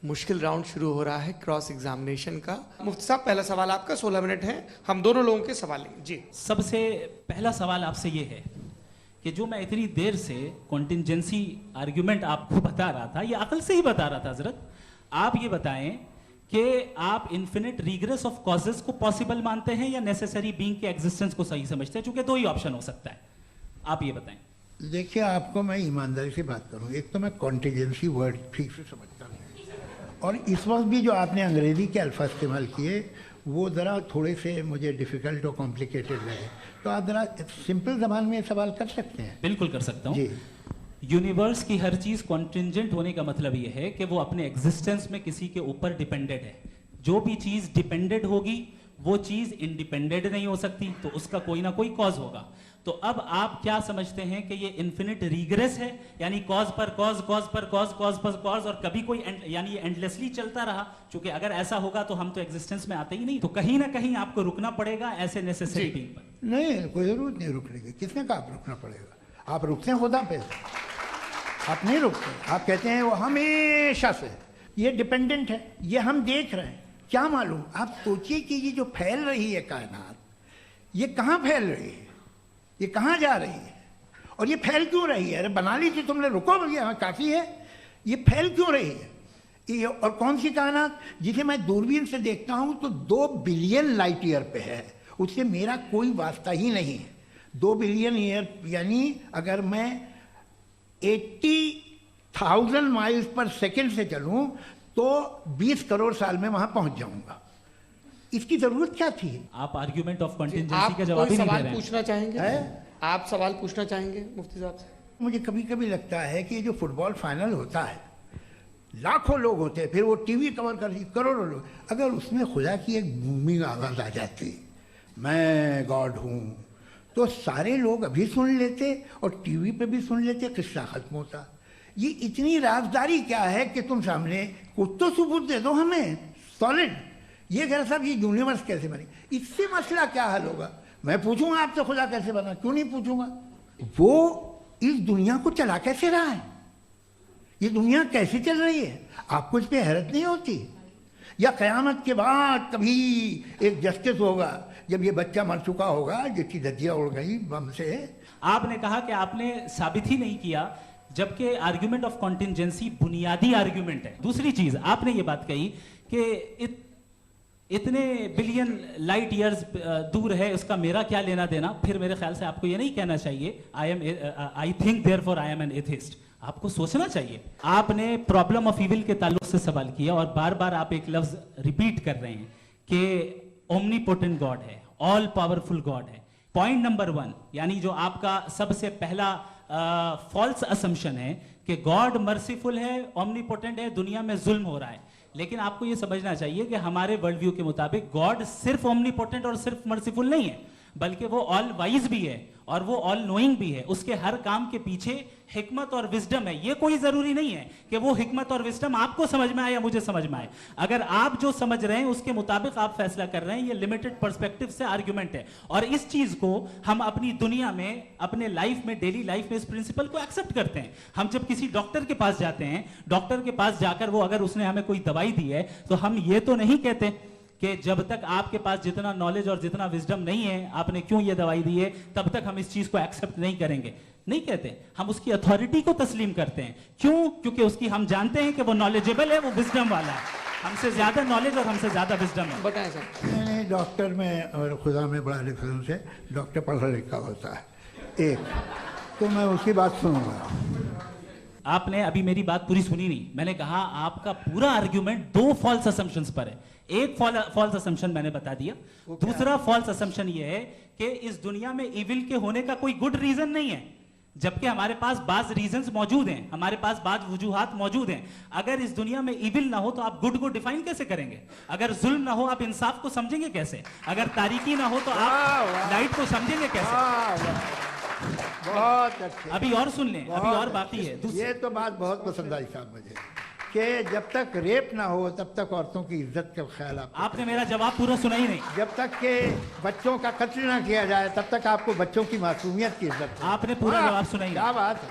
मुश्किल राउंड शुरू हो रहा है क्रॉस एग्जामिनेशन का। मुफ्ती साहब पहला सवाल आपका, 16 मिनट है, हम दोनों लोगों के सवाल लेंगे जी। सबसे पहला सवाल आपसे ये है कि जो मैं इतनी देर से कॉन्टिंजेंसी आर्ग्यूमेंट आपको बता रहा था, ये अकल से ही बता रहा था हजरत। आप ये बताएं कि आप इन्फिनिट रिग्रेस ऑफ कॉजेस को पॉसिबल मानते हैं या नेसेसरी बीइंग के एग्जिस्टेंस को सही समझते हैं? चूंकि दो ही ऑप्शन हो सकता है, आप ये बताएं। देखिए, आपको मैं ईमानदारी से बात करूं, एक तो मैं कॉन्टिजेंसी वर्ड ठीक से समझता नहीं और इस वक्त भी जो आपने अंग्रेज़ी के अल्फाज इस्तेमाल किए वो ज़रा थोड़े से मुझे डिफ़िकल्ट और कॉम्प्लिकेटेड लगे, तो आप ज़रा सिंपल ज़बान में सवाल कर सकते हैं? बिल्कुल कर सकता हूँ जी। यूनिवर्स की हर चीज कॉन्टिंजेंट होने का मतलब ये है कि वो अपने एग्जिस्टेंस में किसी के ऊपर डिपेंडेड है। जो भी चीज डिपेंडेड होगी वो चीज इंडिपेंडेंट नहीं हो सकती, तो उसका कोई ना कोई कॉज होगा। तो अब आप क्या समझते हैं कि ये इन्फिनिट रीग्रेस है, यानी कॉज पर कॉज, कॉज पर कॉज, कॉज पर कॉज, और कभी कोई यानी ये एंडलेसली चलता रहा? क्योंकि अगर ऐसा होगा तो हम तो एग्जिस्टेंस में आते ही नहीं, तो कहीं ना कहीं आपको रुकना पड़ेगा ऐसे नेसेसरी बीइंग पर। नहीं, कोई ज़रूरत नहीं रुकने की। किसने कहा आप रुकना पड़ेगा? आप रुकते हैं खुदा पे, आप नहीं रुकते। आप कहते हैं वो हमेशा से ये डिपेंडेंट है, ये हम देख रहे हैं, क्या मालूम। आप सोचिए कि ये जो फैल रही है कायनात, ये कहाँ फैल रही है, ये कहाँ जा रही है, और ये फैल क्यों रही है? अरे बना ली थी तुमने, रुको भैया, हाँ काफ़ी है। ये फैल क्यों रही है? ये और कौन सी कायनात जिसे मैं दूरबीन से देखता हूँ तो 2 बिलियन लाइट ईयर पे है, उससे मेरा कोई वास्ता ही नहीं है। 2 बिलियन ईयर यानी अगर मैं 80,000 माइल्स पर सेकेंड से चलूँ तो 20 करोड़ साल में वहाँ पहुँच जाऊँगा। इसकी ज़रूरत क्या थी? आप आर्ग्यूमेंट ऑफ कॉन्टिंजेंसी आप का जवाब कोई ही नहीं दे सवाल रहे हैं। पूछना चाहेंगे? है? आप सवाल पूछना चाहेंगे मुफ्ती साहब से? मुझे कभी कभी लगता है कि ये जो फुटबॉल फाइनल होता है, लाखों लोग होते हैं, फिर वो टीवी कवर कर करोड़ों लोग, अगर उसमें खुदा की एक बूमिंग आवाज़ आ जाती, मैं गॉड हूँ, तो सारे लोग अभी सुन लेते और टीवी पे भी सुन लेते, किस्सा खत्म होता। ये इतनी राजदारी क्या है कि तुम सामने कुछ तो सबूत दे दो हमें सॉलिड। ये कह साहब ये यूनिवर्स कैसे बनी, इससे मसला क्या हल होगा? मैं पूछूंगा आपसे खुदा कैसे बना, क्यों नहीं पूछूंगा? वो इस दुनिया को चला कैसे रहा है, ये दुनिया कैसे चल रही है, आपको इस पर हैरत नहीं होती? या क़यामत के बाद कभी एक जस्टिस होगा जब ये बच्चा मर चुका होगा जिसकी धज्जियाँ उड़ गई बम से? आपने कहा कि आपने साबित ही नहीं किया, जबकि आर्ग्यूमेंट ऑफ कॉन्टिंजेंसी बुनियादी आर्ग्यूमेंट है। दूसरी चीज आपने ये बात कही कि इतने बिलियन लाइट ईयर्स दूर है, उसका मेरा क्या लेना देना। फिर मेरे ख्याल से आपको ये नहीं कहना चाहिए I think therefore I am an atheist. आपको सोचना चाहिए। आपने प्रॉब्लम ऑफ इविल के ताल्लुक से सवाल किया और बार बार आप एक लफ्ज रिपीट कर रहे हैं कि ओमनीपोटेंट गॉड है, ऑल पावरफुल गॉड है। पॉइंट नंबर 1 यानी जो आपका सबसे पहला फॉल्स असम्पशन है कि गॉड मर्सीफुल है, ओमनीपोटेंट है, दुनिया में जुल्म हो रहा है। लेकिन आपको यह समझना चाहिए कि हमारे वर्ल्ड व्यू के मुताबिक गॉड सिर्फ ओमनीपोटेंट और सिर्फ मर्सीफुल नहीं है, बल्कि वो ऑल वाइज भी है और वो ऑल नोइंग भी है। उसके हर काम के पीछे हिकमत और विजडम है। ये कोई जरूरी नहीं है कि वो हिकमत और विजडम आपको समझ में आए या मुझे समझ में आए। अगर आप जो समझ रहे हैं उसके मुताबिक आप फैसला कर रहे हैं, ये लिमिटेड पर्सपेक्टिव से आर्गुमेंट है। और इस चीज को हम अपनी दुनिया में, अपने लाइफ में, डेली लाइफ में इस प्रिंसिपल को एक्सेप्ट करते हैं। हम जब किसी डॉक्टर के पास जाते हैं, डॉक्टर के पास जाकर वो अगर उसने हमें कोई दवाई दी है तो हम ये तो नहीं कहते कि जब तक आपके पास जितना नॉलेज और जितना विजडम नहीं है, आपने क्यों ये दवाई दी है, तब तक हम इस चीज को एक्सेप्ट नहीं करेंगे। नहीं कहते, हम उसकी अथॉरिटी को तस्लीम करते हैं। क्यों? क्योंकि उसकी हम जानते हैं कि वो नॉलेजेबल है, वो विजडम वाला है, हमसे ज्यादा नॉलेज और हमसे ज्यादा विजडम है। बताएं सर। मैंने डॉक्टर में और खुदा में बड़ा डिफरेंस है। डॉक्टर पढ़ा लिखा होता है एक, तो मैं उसकी बात सुनूंगा। आपने अभी मेरी बात पूरी सुनी नहीं। मैंने कहा आपका पूरा आर्ग्यूमेंट 2 फॉल्स असम्पशंस पर है। एक फॉल्स असम्पशन मैंने बता दिया, दूसरा फॉल्स असम्पशन ये है कि इस दुनिया में इविल के होने का कोई गुड रीजन नहीं है, जबकि हमारे पास बाज रीजंस मौजूद हैं, हमारे पास बाज वजूहात मौजूद हैं। अगर इस दुनिया में इविल ना हो तो आप गुड को डिफाइन कैसे करेंगे? अगर जुल्म ना हो आप इंसाफ को समझेंगे कैसे? अगर तारीकी ना हो तो आप लाइट को समझेंगे कैसे? बहुत अच्छे। अभी और सुन लें, अभी और बाकी है। ये तो बात बहुत पसंद आई साहब मुझे कि जब तक रेप ना हो तब तक औरतों की इज्जत का ख्याल आपने मेरा जवाब पूरा सुना ही नहीं। जब तक के बच्चों का कत्ल ना किया जाए तब तक आपको बच्चों की मासूमियत की इज्जत। आपने पूरा जवाब सुना ही नहीं। क्या बात है,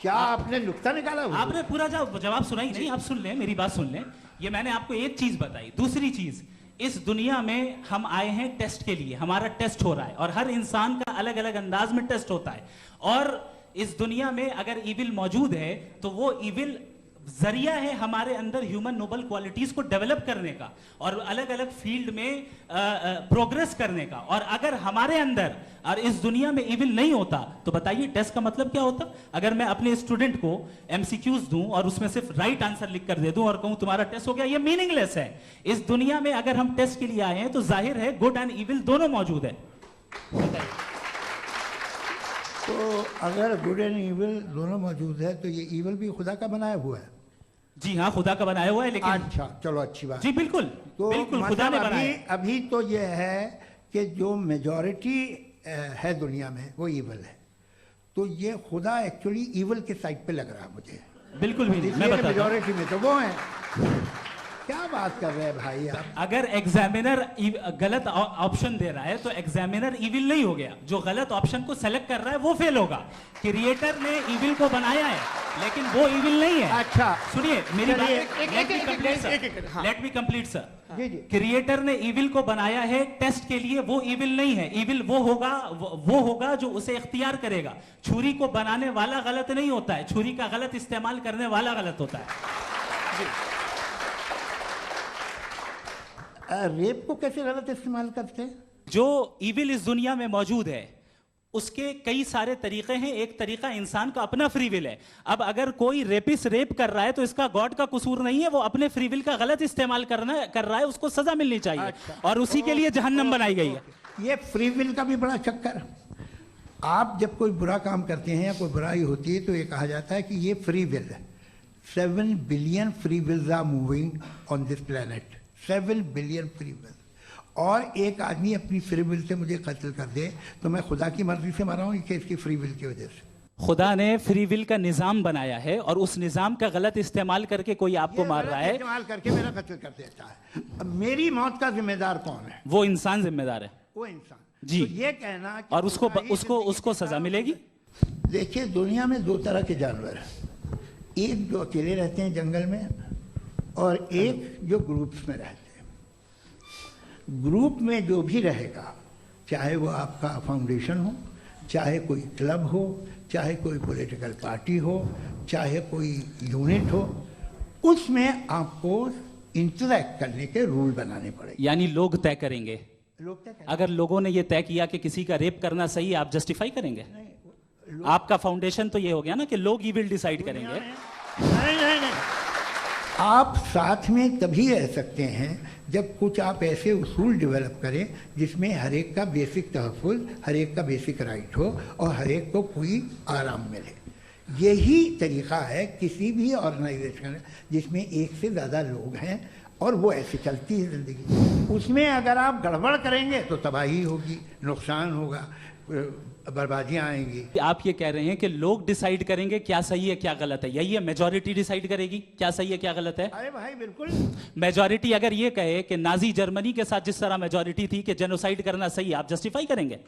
क्या आपने नुक्ता निकाला? आपने पूरा जवाब सुना ही नहीं। आप सुन लें, मेरी बात सुन लें। ये मैंने आपको एक चीज बताई। दूसरी चीज, इस दुनिया में हम आए हैं टेस्ट के लिए, हमारा टेस्ट हो रहा है और हर इंसान का अलग अलग अंदाज में टेस्ट होता है। और इस दुनिया में अगर इविल मौजूद है तो वो इविल जरिया है हमारे अंदर ह्यूमन नोबल क्वालिटीज को डेवलप करने का और अलग अलग फील्ड में प्रोग्रेस करने का। और अगर हमारे अंदर और इस दुनिया में इविल नहीं होता तो बताइए टेस्ट का मतलब क्या होता? अगर मैं अपने स्टूडेंट को एमसीक्यूज दूं और उसमें सिर्फ राइट आंसर लिख कर दे दूं और कहूं तुम्हारा टेस्ट हो गया, ये मीनिंगलेस है। इस दुनिया में अगर हम टेस्ट के लिए आए हैं तो जाहिर है गुड एंड इविल दोनों मौजूद है। तो अगर गुड एंड इविल दोनों मौजूद है तो ये इविल भी खुदा का बनाया हुआ है। जी हाँ, खुदा का बनाया हुआ है, लेकिन अच्छा चलो अच्छी बात। जी बिल्कुल, तो बिल्कुल खुदा ने बनाया। अभी तो ये है कि जो मेजॉरिटी है दुनिया में वो इविल है, तो ये खुदा एक्चुअली इविल के साइड पे लग रहा है मुझे। बिल्कुल भी नहीं, मैं बताता हूं। मेजॉरिटी में तो वो है। क्या बात कर रहे हैं भाई आप? अगर एग्जामिनर गलत ऑप्शन दे रहा है तो एग्जामिनर इविल नहीं हो गया, जो गलत ऑप्शन को सेलेक्ट कर रहा है वो फेल होगा। क्रिएटर ने इविल को बनाया है लेकिन वो इविल नहीं है। अच्छा सुनिए मेरी बात, एक- लेट मी कंप्लीट सर। जी जी। क्रिएटर ने इविल को बनाया है टेस्ट के लिए, वो इविल नहीं है। इविल वो होगा जो उसे इख्तियार करेगा। छुरी को बनाने वाला गलत नहीं होता है, छुरी का गलत इस्तेमाल करने वाला गलत होता है। रेप को कैसे गलत इस्तेमाल करते हैं? जो इविल इस दुनिया में मौजूद है उसके कई सारे तरीके हैं। एक तरीका इंसान का अपना फ्री विल है। अब अगर कोई रेपिस्ट रेप कर रहा है तो इसका गॉड का कसूर नहीं है, वो अपने फ्री विल का गलत इस्तेमाल कर रहा है, उसको सजा मिलनी चाहिए। अच्छा। और उसी के लिए जहन्नम बनाई गई है। ये फ्री विल का भी बड़ा चक्कर। आप जब कोई बुरा काम करते हैं या कोई बुराई होती है तो ये कहा जाता है कि ये फ्री विल है। 7 billion free wills are moving on this planet. 7 billion free will. और एक आदमी अपनी फ्री विल से मुझे कत्ल कर दे तो मैं खुदा की मर्जी से मरा हूं कि इसकी फ्री विल की वजह से? खुदा ने फ्री विल का निजाम बनाया है और उस निजाम का गलत इस्तेमाल करके कोई आपको मार रहा है, इस्तेमाल करके मेरा कत्ल कर देता है। अब मेरी मौत का जिम्मेदार कौन है? वो इंसान जिम्मेदार है। वो इंसान। जी। तो ये कहना कि और उसको खुदाई उसको जिंदगी उसको के सजा साथ- मिलेगी। देखिए दुनिया में 2 तरह के जानवर हैं। एक जो अकेले रहते हैं जंगल में और एक जो ग्रुप्स में रहते हैं। ग्रुप में जो भी रहेगा, चाहे वो आपका फाउंडेशन हो, चाहे कोई क्लब हो, चाहे कोई पॉलिटिकल पार्टी हो, चाहे कोई यूनिट हो, उसमें आपको इंटरैक्ट करने के रूल बनाने पड़ेंगे। यानी लोग तय करेंगे। लोग क्या कहते अगर लोगों ने ये तय किया कि किसी का रेप करना सही है, आप जस्टिफाई करेंगे? आपका फाउंडेशन तो ये हो गया ना कि लोग ही विल डिसाइड करेंगे। नहीं। आप साथ में तभी रह सकते हैं जब कुछ आप ऐसे उसूल डेवलप करें जिसमें हर एक का बेसिक तहफ़्फ़ुज़, हर एक का बेसिक राइट हो और हर एक को कोई आराम मिले। यही तरीक़ा है किसी भी ऑर्गेनाइजेशन जिसमें एक से ज़्यादा लोग हैं और वो ऐसे चलती है ज़िंदगी। उसमें अगर आप गड़बड़ करेंगे तो तबाही होगी, नुकसान होगा, बर्बादियाँ आएंगी। आप ये कह रहे हैं कि लोग डिसाइड करेंगे क्या सही है क्या गलत है, यही है? मेजॉरिटी डिसाइड करेगी क्या सही है क्या गलत है? अरे भाई बिल्कुल। मेजॉरिटी अगर ये कहे कि नाजी जर्मनी के साथ जिस तरह मेजॉरिटी थी कि जेनोसाइड करना सही है, आप जस्टिफाई करेंगे?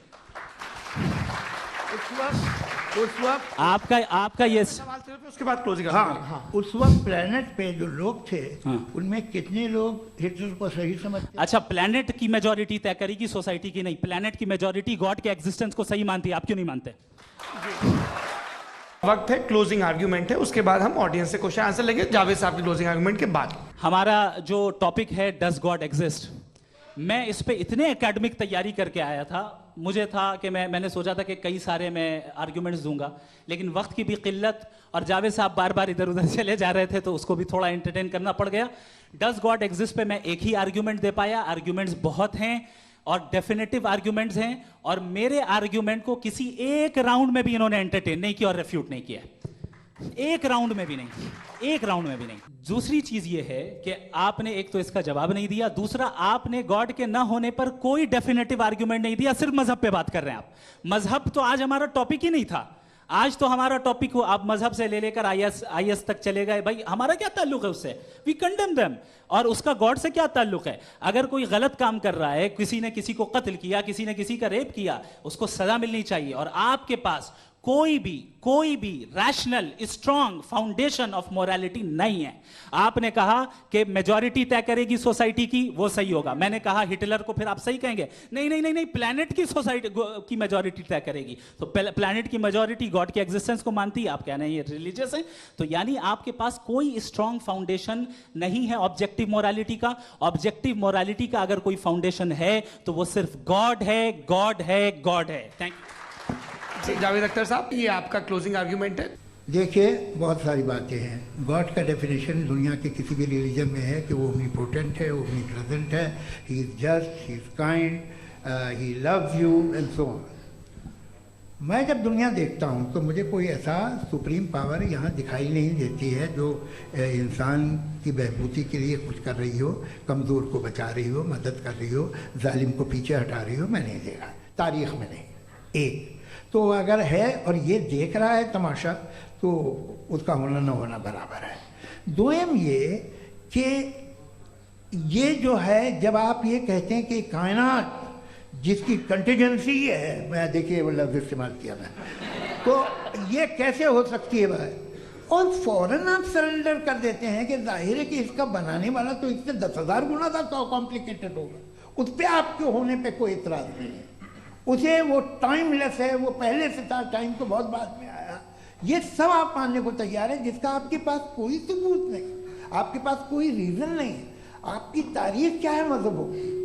उस वक्त आपका ये सवाल सिर्फ उसके बाद क्लोजिंग। हाँ, उस वक्त प्लेनेट पे जो लोग थे हाँ। उनमें कितने लोग हिटलर को सही समझते? अच्छा, प्लेनेट की मेजॉरिटी तय करेगी, सोसाइटी की नहीं। प्लेनेट की मेजॉरिटी गॉड के एग्जिस्टेंस को सही मानती है, आप क्यों नहीं मानते? वक्त है, क्लोजिंग आर्ग्यूमेंट है, उसके बाद हम ऑडियंस से क्वेश्चन आंसर लेंगे जावेद साहब की क्लोजिंग आर्ग्यूमेंट के बाद। हमारा जो टॉपिक है डज गॉड एग्जिस्ट, मैं इस पे इतने एकेडमिक तैयारी करके आया था। मुझे था कि मैंने सोचा था कि कई सारे मैं आर्ग्यूमेंट्स दूंगा, लेकिन वक्त की भी किल्लत और जावेद साहब बार बार इधर उधर चले जा रहे थे तो उसको भी थोड़ा एंटरटेन करना पड़ गया। डज गॉड एग्जिस्ट पे मैं एक ही आर्ग्यूमेंट दे पाया। आर्ग्यूमेंट्स बहुत हैं और डेफिनेटिव आर्ग्यूमेंट्स हैं, और मेरे आर्ग्यूमेंट को किसी एक राउंड में भी इन्होंने एंटरटेन नहीं किया और रेफ्यूट नहीं किया। एक राउंड में भी नहीं, एक राउंड में भी नहीं। दूसरी चीज ये है कि आपने एक तो इसका जवाब नहीं दिया, दूसरा आपने गॉड के ना होने पर कोई डेफिनेटिव आर्ग्यूमेंट नहीं दिया। सिर्फ मजहब पे बात कर रहे हैं आप। मजहब तो आज हमारा टॉपिक ही नहीं था। आज तो हमारा टॉपिक हो, आप मजहब से ले लेकर आईएस तक चले गए। भाई हमारा क्या ताल्लुक है उससे? We condemn them. और उसका गॉड से क्या ताल्लुक है? अगर कोई गलत काम कर रहा है, किसी ने किसी को कत्ल किया, किसी ने किसी का रेप किया, उसको सजा मिलनी चाहिए। और आपके पास कोई भी rational strong foundation of morality नहीं है। आपने कहा कि मेजॉरिटी तय करेगी सोसाइटी की, वो सही होगा। मैंने कहा हिटलर को फिर आप सही कहेंगे, नहीं, प्लैनेट की सोसाइटी की मेजॉरिटी तय करेगी। तो प्लैनेट की मेजॉरिटी गॉड के एग्जिस्टेंस को मानती है, आप कह रहे हैं ये रिलीजियस है। तो यानी आपके पास कोई स्ट्रॉन्ग फाउंडेशन नहीं है ऑब्जेक्टिव मोरालिटी का। ऑब्जेक्टिव मोरालिटी का अगर कोई फाउंडेशन है तो वो सिर्फ गॉड है, गॉड है, गॉड है। Thank you. जावेद अख्तर साहब, ये आपका क्लोजिंग आर्ग्यूमेंट है। देखिए, बहुत सारी बातें हैं। गॉड का डेफिनेशन दुनिया के किसी भी रिलीजन में है कि वो ओमनीपोटेंट है, ओमनीप्रेजेंट है, he is just, he is kind, he loves you and so on. मैं जब दुनिया देखता हूँ तो मुझे कोई ऐसा सुप्रीम पावर यहाँ दिखाई नहीं देती है जो इंसान की बहबूदी के लिए कुछ कर रही हो, कमज़ोर को बचा रही हो, मदद कर रही हो, जालिम को पीछे हटा रही हो। मैं नहीं देखा, तारीख़ में नहीं। एक तो अगर है और ये देख रहा है तमाशा, तो उसका होना न होना बराबर है। दोयम ये कि ये जो है, जब आप ये कहते हैं कि कायनात जिसकी कंटिजेंसी है, मैं देखिए वो लफ्ज़ इस्तेमाल किया मैं, तो ये कैसे हो सकती है भाई? और फ़ौरन आप सरेंडर कर देते हैं कि जाहिर है कि इसका बनाने वाला तो इससे 10,000 गुना था तो कॉम्प्लिकेटेड होगा। उस पर आपके होने पे कोई इतराज़ नहीं है। उसे वो टाइमलेस है, वो पहले से था, टाइम तो बहुत बाद में आया। ये सब आप मानने को तैयार है जिसका आपके पास कोई सबूत नहीं, आपके पास कोई रीज़न नहीं है। आपकी तारीख क्या है मज़हबों की?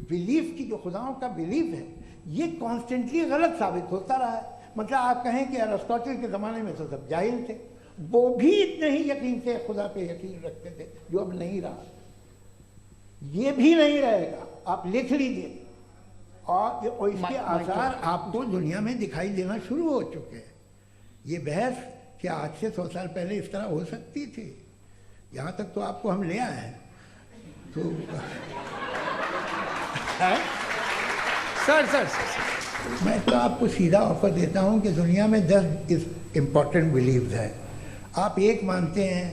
बिलीफ की, जो खुदाओं का बिलीफ है, ये कॉन्स्टेंटली गलत साबित होता रहा है। मतलब आप कहें कि अरिस्टोटल के ज़माने में तो सब जाहिल थे, वो भी इतने ही यकीन से खुदा पे यकीन रखते थे जो अब नहीं रहा। ये भी नहीं रहेगा, आप लिख लीजिए। और इसके आसार आपको दुनिया में दिखाई देना शुरू हो चुके हैं। ये बहस क्या आज से 100 साल पहले इस तरह हो सकती थी? यहाँ तक तो आपको हम ले आए हैं। तो सर मैं तो आपको सीधा ऑफर देता हूँ कि दुनिया में 10 इम्पॉर्टेंट बिलीव्स हैं। आप एक मानते हैं,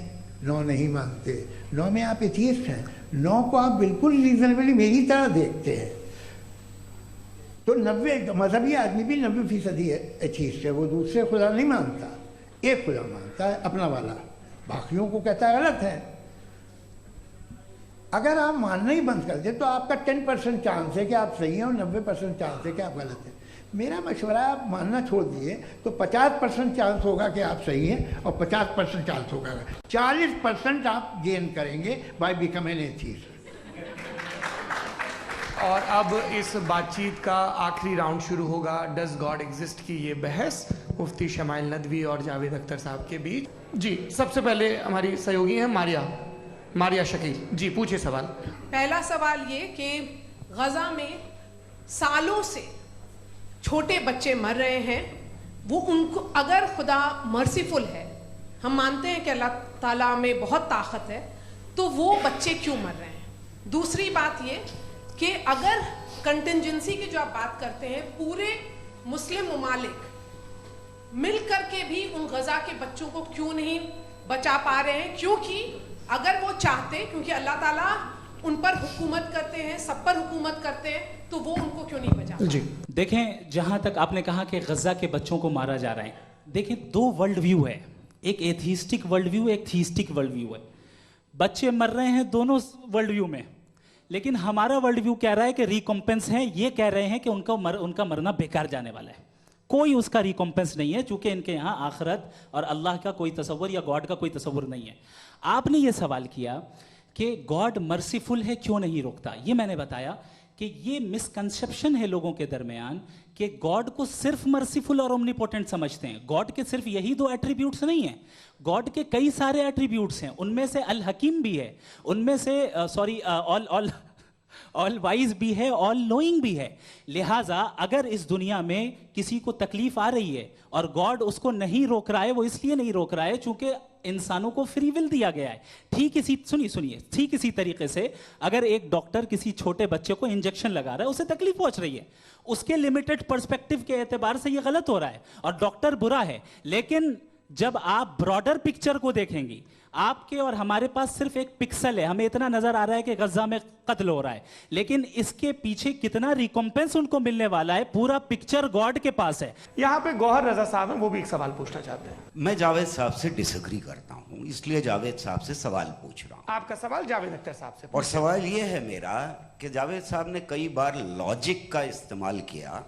9 नहीं मानते। 9 में आप एथियस्ट हैं, 9 को आप बिल्कुल रीजनेबली मेरी तरह देखते हैं। तो 90 मजहबी आदमी भी 90% एथियस्ट है। वो दूसरे खुदा नहीं मानता, एक खुदा मानता है, अपना वाला, बाकियों को कहता है गलत है। अगर आप मानना ही बंद कर दे तो आपका 10% चांस है कि आप सही हैं और 90% चांस है कि आप गलत हैं। मेरा मशवरा है, आप मानना छोड़ दिए तो 50% चांस होगा कि आप सही हैं और 50% चांस होगा, 40% आप गेन करेंगे बाय बिकमिंग एथियस्ट। और अब इस बातचीत का आखिरी राउंड शुरू होगा, डज गॉड एग्जिस्ट की ये बहस मुफ्ती शमाइल नदवी और जावेद अख्तर साहब के बीच। जी, सबसे पहले हमारी सहयोगी हैं मारिया शकील जी, पूछिए सवाल। पहला सवाल ये कि गजा में सालों से छोटे बच्चे मर रहे हैं, वो उनको, अगर खुदा मर्सीफुल है, हम मानते हैं कि अल्लाह ताला में बहुत ताकत है, तो वो बच्चे क्यों मर रहे हैं? दूसरी बात ये कि अगर कंटिजेंसी की जो आप बात करते हैं, पूरे मुस्लिम ममालिक मिल करके भी उन गजा के बच्चों को क्यों नहीं बचा पा रहे हैं? क्योंकि अगर वो चाहते, क्योंकि अल्लाह ताला उन पर हुकूमत करते हैं, सब पर हुकूमत करते हैं, तो वो उनको क्यों नहीं बचा? जी देखें, जहां तक आपने कहा कि गजा के बच्चों को मारा जा रहा है, देखें 2 वर्ल्ड व्यू है, एक एथिस्टिक वर्ल्ड व्यू, एक थीस्टिक वर्ल्ड व्यू है। बच्चे मर रहे हैं दोनों वर्ल्ड व्यू में, लेकिन हमारा वर्ल्ड व्यू कह रहा है कि रिकॉम्पेंस है। ये कह रहे हैं कि उनका मरना बेकार जाने वाला है, कोई उसका रिकॉम्पेंस नहीं है, चूंकि इनके यहाँ आखिरत और अल्लाह का कोई तसव्वुर या गॉड का कोई तसव्वुर नहीं है। आपने ये सवाल किया कि गॉड मर्सीफुल है, क्यों नहीं रोकता? ये मैंने बताया कि ये मिसकंसेप्शन है लोगों के दरमियान कि गॉड को सिर्फ मर्सीफुल और ओमनीपोटेंट समझते हैं। गॉड के सिर्फ यही 2 एट्रीब्यूट्स नहीं हैं, गॉड के कई सारे एट्रीब्यूट्स हैं। उनमें से अल हकीम भी है, उनमें से ऑल वाइज भी है, ऑल नोइंग भी है। लिहाजा अगर इस दुनिया में किसी को तकलीफ आ रही है और गॉड उसको नहीं रोक रहा है, वो इसलिए नहीं रोक रहा है चूंकि इंसानों को फ्री विल दिया गया है। ठीक इसी तरीके से अगर एक डॉक्टर किसी छोटे बच्चे को इंजेक्शन लगा रहा है, उसे तकलीफ पहुंच रही है, उसके लिमिटेड पर्सपेक्टिव के एतबार से ये गलत हो रहा है और डॉक्टर बुरा है, लेकिन जब आप ब्रॉडर पिक्चर को देखेंगी, आपके और हमारे पास सिर्फ एक पिक्सल है, हमें इतना नजर आ रहा है कि गजा में कत्ल हो रहा है, लेकिन इसके पीछे कितना रिकॉम्पेंस उनको मिलने वाला है, पूरा पिक्चर गॉड के पास है। यहाँ पे गौहर रजा साहब हैं, वो भी एक सवाल पूछना चाहते हैं। मैं जावेद साहब से डिसएग्री करता हूँ, इसलिए जावेद साहब से सवाल पूछ रहा हूँ। आपका सवाल जावेद अख्तर साहब से। और सवाल ये है मेरा कि जावेद साहब ने कई बार लॉजिक का इस्तेमाल किया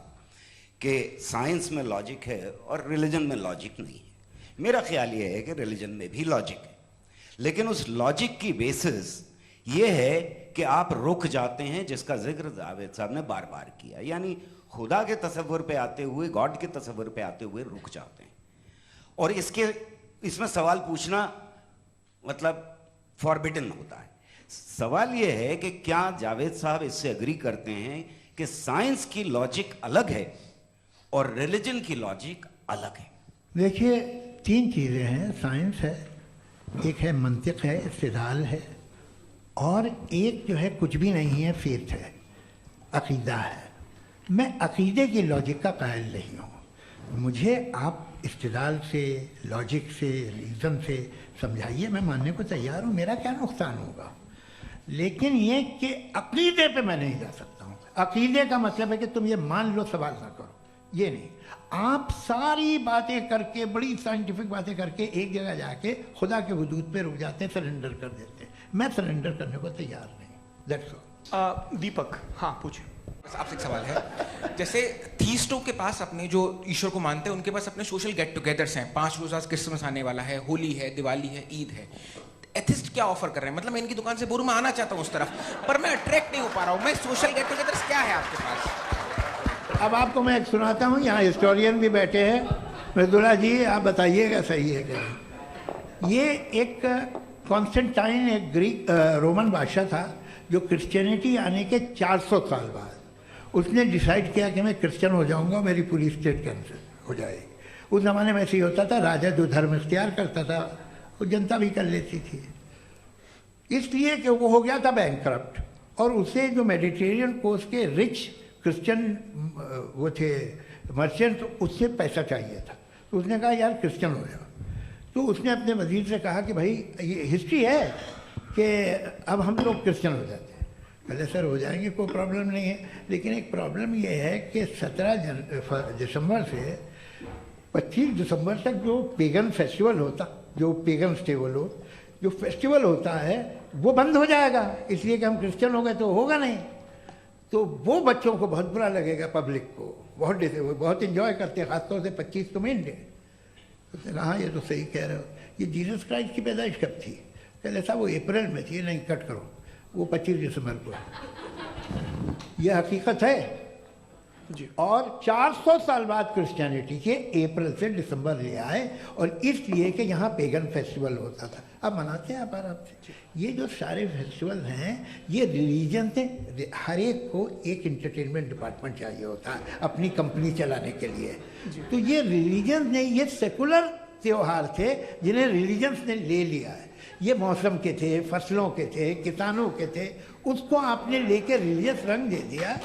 कि साइंस में लॉजिक है और रिलीजन में लॉजिक नहीं है। मेरा ख्याल ये है कि रिलीजन में भी लॉजिक है, लेकिन उस लॉजिक की बेसिस ये है कि आप रुक जाते हैं, जिसका जिक्र जावेद साहब ने बार बार किया, यानी खुदा के तसव्वुर पे आते हुए, गॉड के तसव्वुर पे आते हुए रुक जाते हैं। और इसमें सवाल पूछना मतलब फॉरबिडन होता है। सवाल ये है कि क्या जावेद साहब इससे एग्री करते हैं कि साइंस की लॉजिक अलग है और रिलीजन की लॉजिक अलग है? देखिए, तीन चीज़ें हैं। साइंस है, एक है मंतिक है, इस्तिदलाल है, और एक जो है कुछ भी नहीं है, फेथ है, अकीदा है। मैं अकीदे की लॉजिक का कायल नहीं हूँ। मुझे आप इस्तिदलाल से, लॉजिक से, रीज़न से समझाइए, मैं मानने को तैयार हूँ, मेरा क्या नुकसान होगा। लेकिन ये कि अकीदे पे मैं नहीं जा सकता हूँ। अकीदे का मतलब है कि तुम ये मान लो, सवाल ना करो, ये नहीं। आप सारी बातें करके, बड़ी साइंटिफिक बातें करके एक जगह जाके खुदा के हुदूद पे रुक जाते हैं, सरेंडर कर देते हैं। मैं सरेंडर करने को तैयार नहीं। That's all. दीपक, हाँ पूछिए। बस आपसे एक सवाल है, जैसे थीस्टों के पास अपने जो ईश्वर को मानते हैं उनके पास अपने सोशल गेट टुगेदर्स हैं, 5 रोज़ा क्रिसमस आने वाला है, होली है, दिवाली है, ईद है। एथिस्ट क्या ऑफर कर रहे हैं? मतलब मैं इनकी दुकान से बोलूँ, मैं आना चाहता हूँ उस तरफ, पर मैं अट्रैक्ट नहीं हो पा रहा हूँ। मैं सोशल गेट टुगेदर्स क्या है आपके पास? अब आपको मैं एक सुनाता हूँ, यहाँ हिस्टोरियन भी बैठे हैं। मृदुला जी, आप बताइएगा सही है क्या? ये एक कॉन्स्टेंटाइन, एक ग्रीक रोमन बादशाह था, जो क्रिश्चियनिटी आने के 400 साल बाद उसने डिसाइड किया कि मैं क्रिश्चियन हो जाऊंगा, मेरी पूरी स्टेट कैंसिल हो जाएगी। उस ज़माने में ऐसे ही होता था, राजा जो धर्म इख्तियार करता था वो जनता भी कर लेती थी। इसलिए कि वो हो गया था बैंकक्रप्ट, और उसे जो मेडिटेरियन कोस्ट के रिच क्रिश्चियन वो थे मर्चेंट, उससे पैसा चाहिए था। तो उसने कहा यार क्रिश्चियन हो जाओ। तो उसने अपने वजीर से कहा कि भाई ये हिस्ट्री है कि अब हम लोग क्रिश्चियन हो जाते हैं। पहले सर हो जाएंगे, कोई प्रॉब्लम नहीं है, लेकिन एक प्रॉब्लम ये है कि 17 दिसंबर से 25 दिसंबर तक जो पेगन फेस्टिवल होता, जो पेगन थे वो लोग, जो फेस्टिवल होता है वो बंद हो जाएगा, इसलिए कि हम क्रिश्चियन हो गए तो होगा नहीं। तो वो बच्चों को बहुत बुरा लगेगा, पब्लिक को वो बहुत इन्जॉय करते हैं, खासतौर से 25 को मेन डे। उसने कहा ये तो सही कह रहे हो, ये जीसस क्राइस्ट की पैदाइश कब थी? कहले साहब वो अप्रैल में थी। नहीं, कट करो, वो 25 दिसंबर को है। ये हकीकत है जी। और 400 साल बाद क्रिश्चियनिटी के अप्रैल से दिसंबर ले आए, और इसलिए कि यहाँ पेगन फेस्टिवल होता था। अब मनाते हैं आप आराम से। ये जो सारे फेस्टिवल हैं, ये रिलीजन से, हर एक को एक इंटरटेनमेंट डिपार्टमेंट चाहिए होता है अपनी कंपनी चलाने के लिए। तो ये रिलीजन ने, ये सेकुलर त्यौहार थे जिन्हें रिलीजन्स ने ले लिया है। ये मौसम के थे, फसलों के थे, किसानों के थे, उसको आपने लेके रिलीजियस रंग दे दिया।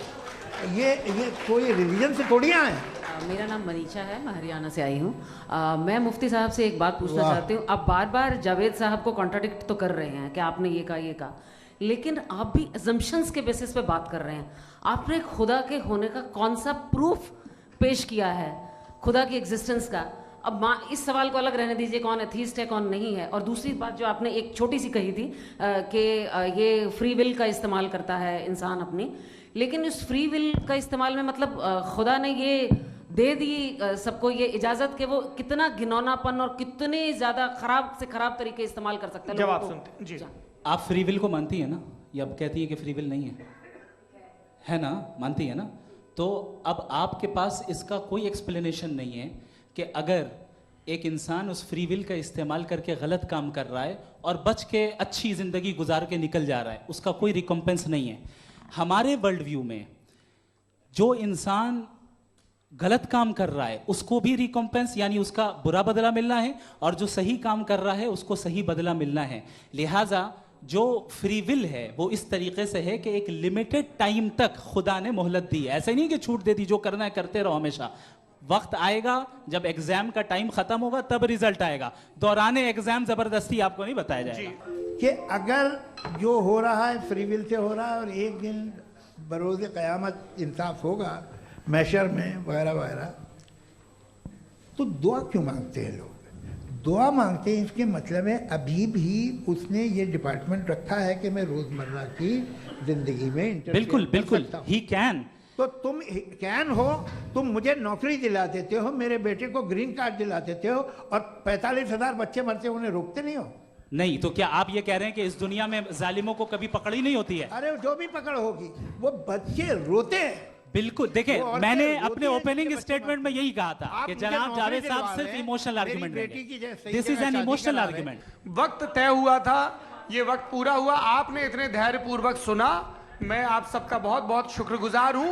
ये कोई रिलीजन से थोड़ी आए। मेरा नाम मनीषा है, मैं हरियाणा से आई हूँ। मैं मुफ्ती साहब से एक बात पूछना चाहती हूँ। आप बार बार जावेद साहब को कॉन्ट्राडिक्ट तो कर रहे हैं कि आपने ये कहा, लेकिन आप भी अजम्पशंस के बेसिस पे बात कर रहे हैं। आपने खुदा के होने का कौन सा प्रूफ पेश किया है, खुदा की एग्जिस्टेंस का? अब इस सवाल को अलग रहने दीजिए, कौन एथीस्ट है कौन नहीं है। और दूसरी बात जो आपने एक छोटी सी कही थी कि ये फ्री विल का इस्तेमाल करता है इंसान अपनी, लेकिन इस फ्री विल का इस्तेमाल में मतलब खुदा ने ये दे दी सबको ये इजाज़त कि वो कितना घिनौनापन और कितने ज़्यादा ख़राब से ख़राब तरीके इस्तेमाल कर सकते हैं। जवाब सुनते जी। आप फ्री विल को मानती है ना, या अब कहती है कि फ्री विल नहीं है ना? मानती है ना? तो अब आपके पास इसका कोई एक्सप्लेनेशन नहीं है कि अगर एक इंसान उस फ्री विल का इस्तेमाल करके गलत काम कर रहा है और बच के अच्छी ज़िंदगी गुजार के निकल जा रहा है, उसका कोई रिकम्पेंस नहीं है। हमारे वर्ल्ड व्यू में जो इंसान गलत काम कर रहा है उसको भी रिकम्पेंस यानी उसका बुरा बदला मिलना है, और जो सही काम कर रहा है उसको सही बदला मिलना है। लिहाजा जो फ्री विल है वो इस तरीके से है कि एक लिमिटेड टाइम तक खुदा ने मोहलत दी है। ऐसा नहीं कि छूट दे दी, जो करना है करते रहो हमेशा। वक्त आएगा जब एग्जाम का टाइम खत्म होगा तब रिजल्ट आएगा, दौराने एग्जाम जबरदस्ती आपको नहीं बताया जाएगा। कि अगर जो हो रहा है फ्री विल से हो रहा है और एक दिन बरोज़ क़यामत इंसाफ होगा मैशर में वगैरह वगैरह, तो दुआ क्यों मांगते हैं लोग? दुआ मांगते हैं इसके मतलब है अभी भी उसने ये डिपार्टमेंट रखा है कि मैं रोज़मर्रा की ज़िंदगी में इंटरफेयर बिल्कुल कर बिल्कुल, सकता हूं। He can. तो तुम कैन हो, तुम मुझे नौकरी दिला देते हो, मेरे बेटे को ग्रीन कार्ड दिला देते हो और 45,000 बच्चे मरते उन्हें रोकते नहीं हो। नहीं तो क्या आप ये कह रहे हैं कि इस दुनिया में जालिमों को कभी पकड़ ही नहीं होती है? अरे जो भी पकड़ होगी वो बच्चे रोते हैं। बिल्कुल, देखें वो औरतें मैंने रोती अपने हैं ओपनिंग जिनके बच्चे स्टेटमेंट में यही कहा था आप कि मुझे जनाब नौकरी जावेद साहब दिलवा सिर्फ रहे हैं, इमोशनल मेरी आर्गुमेंट बेटी की जैसे सही दिस इज जगह एन शादी इमोशनल करा रहे हैं। आर्गुमेंट। वक्त तय हुआ था, ये वक्त पूरा हुआ, आपने इतने धैर्यपूर्वक सुना, मैं आप सबका बहुत बहुत शुक्रगुजार हूं।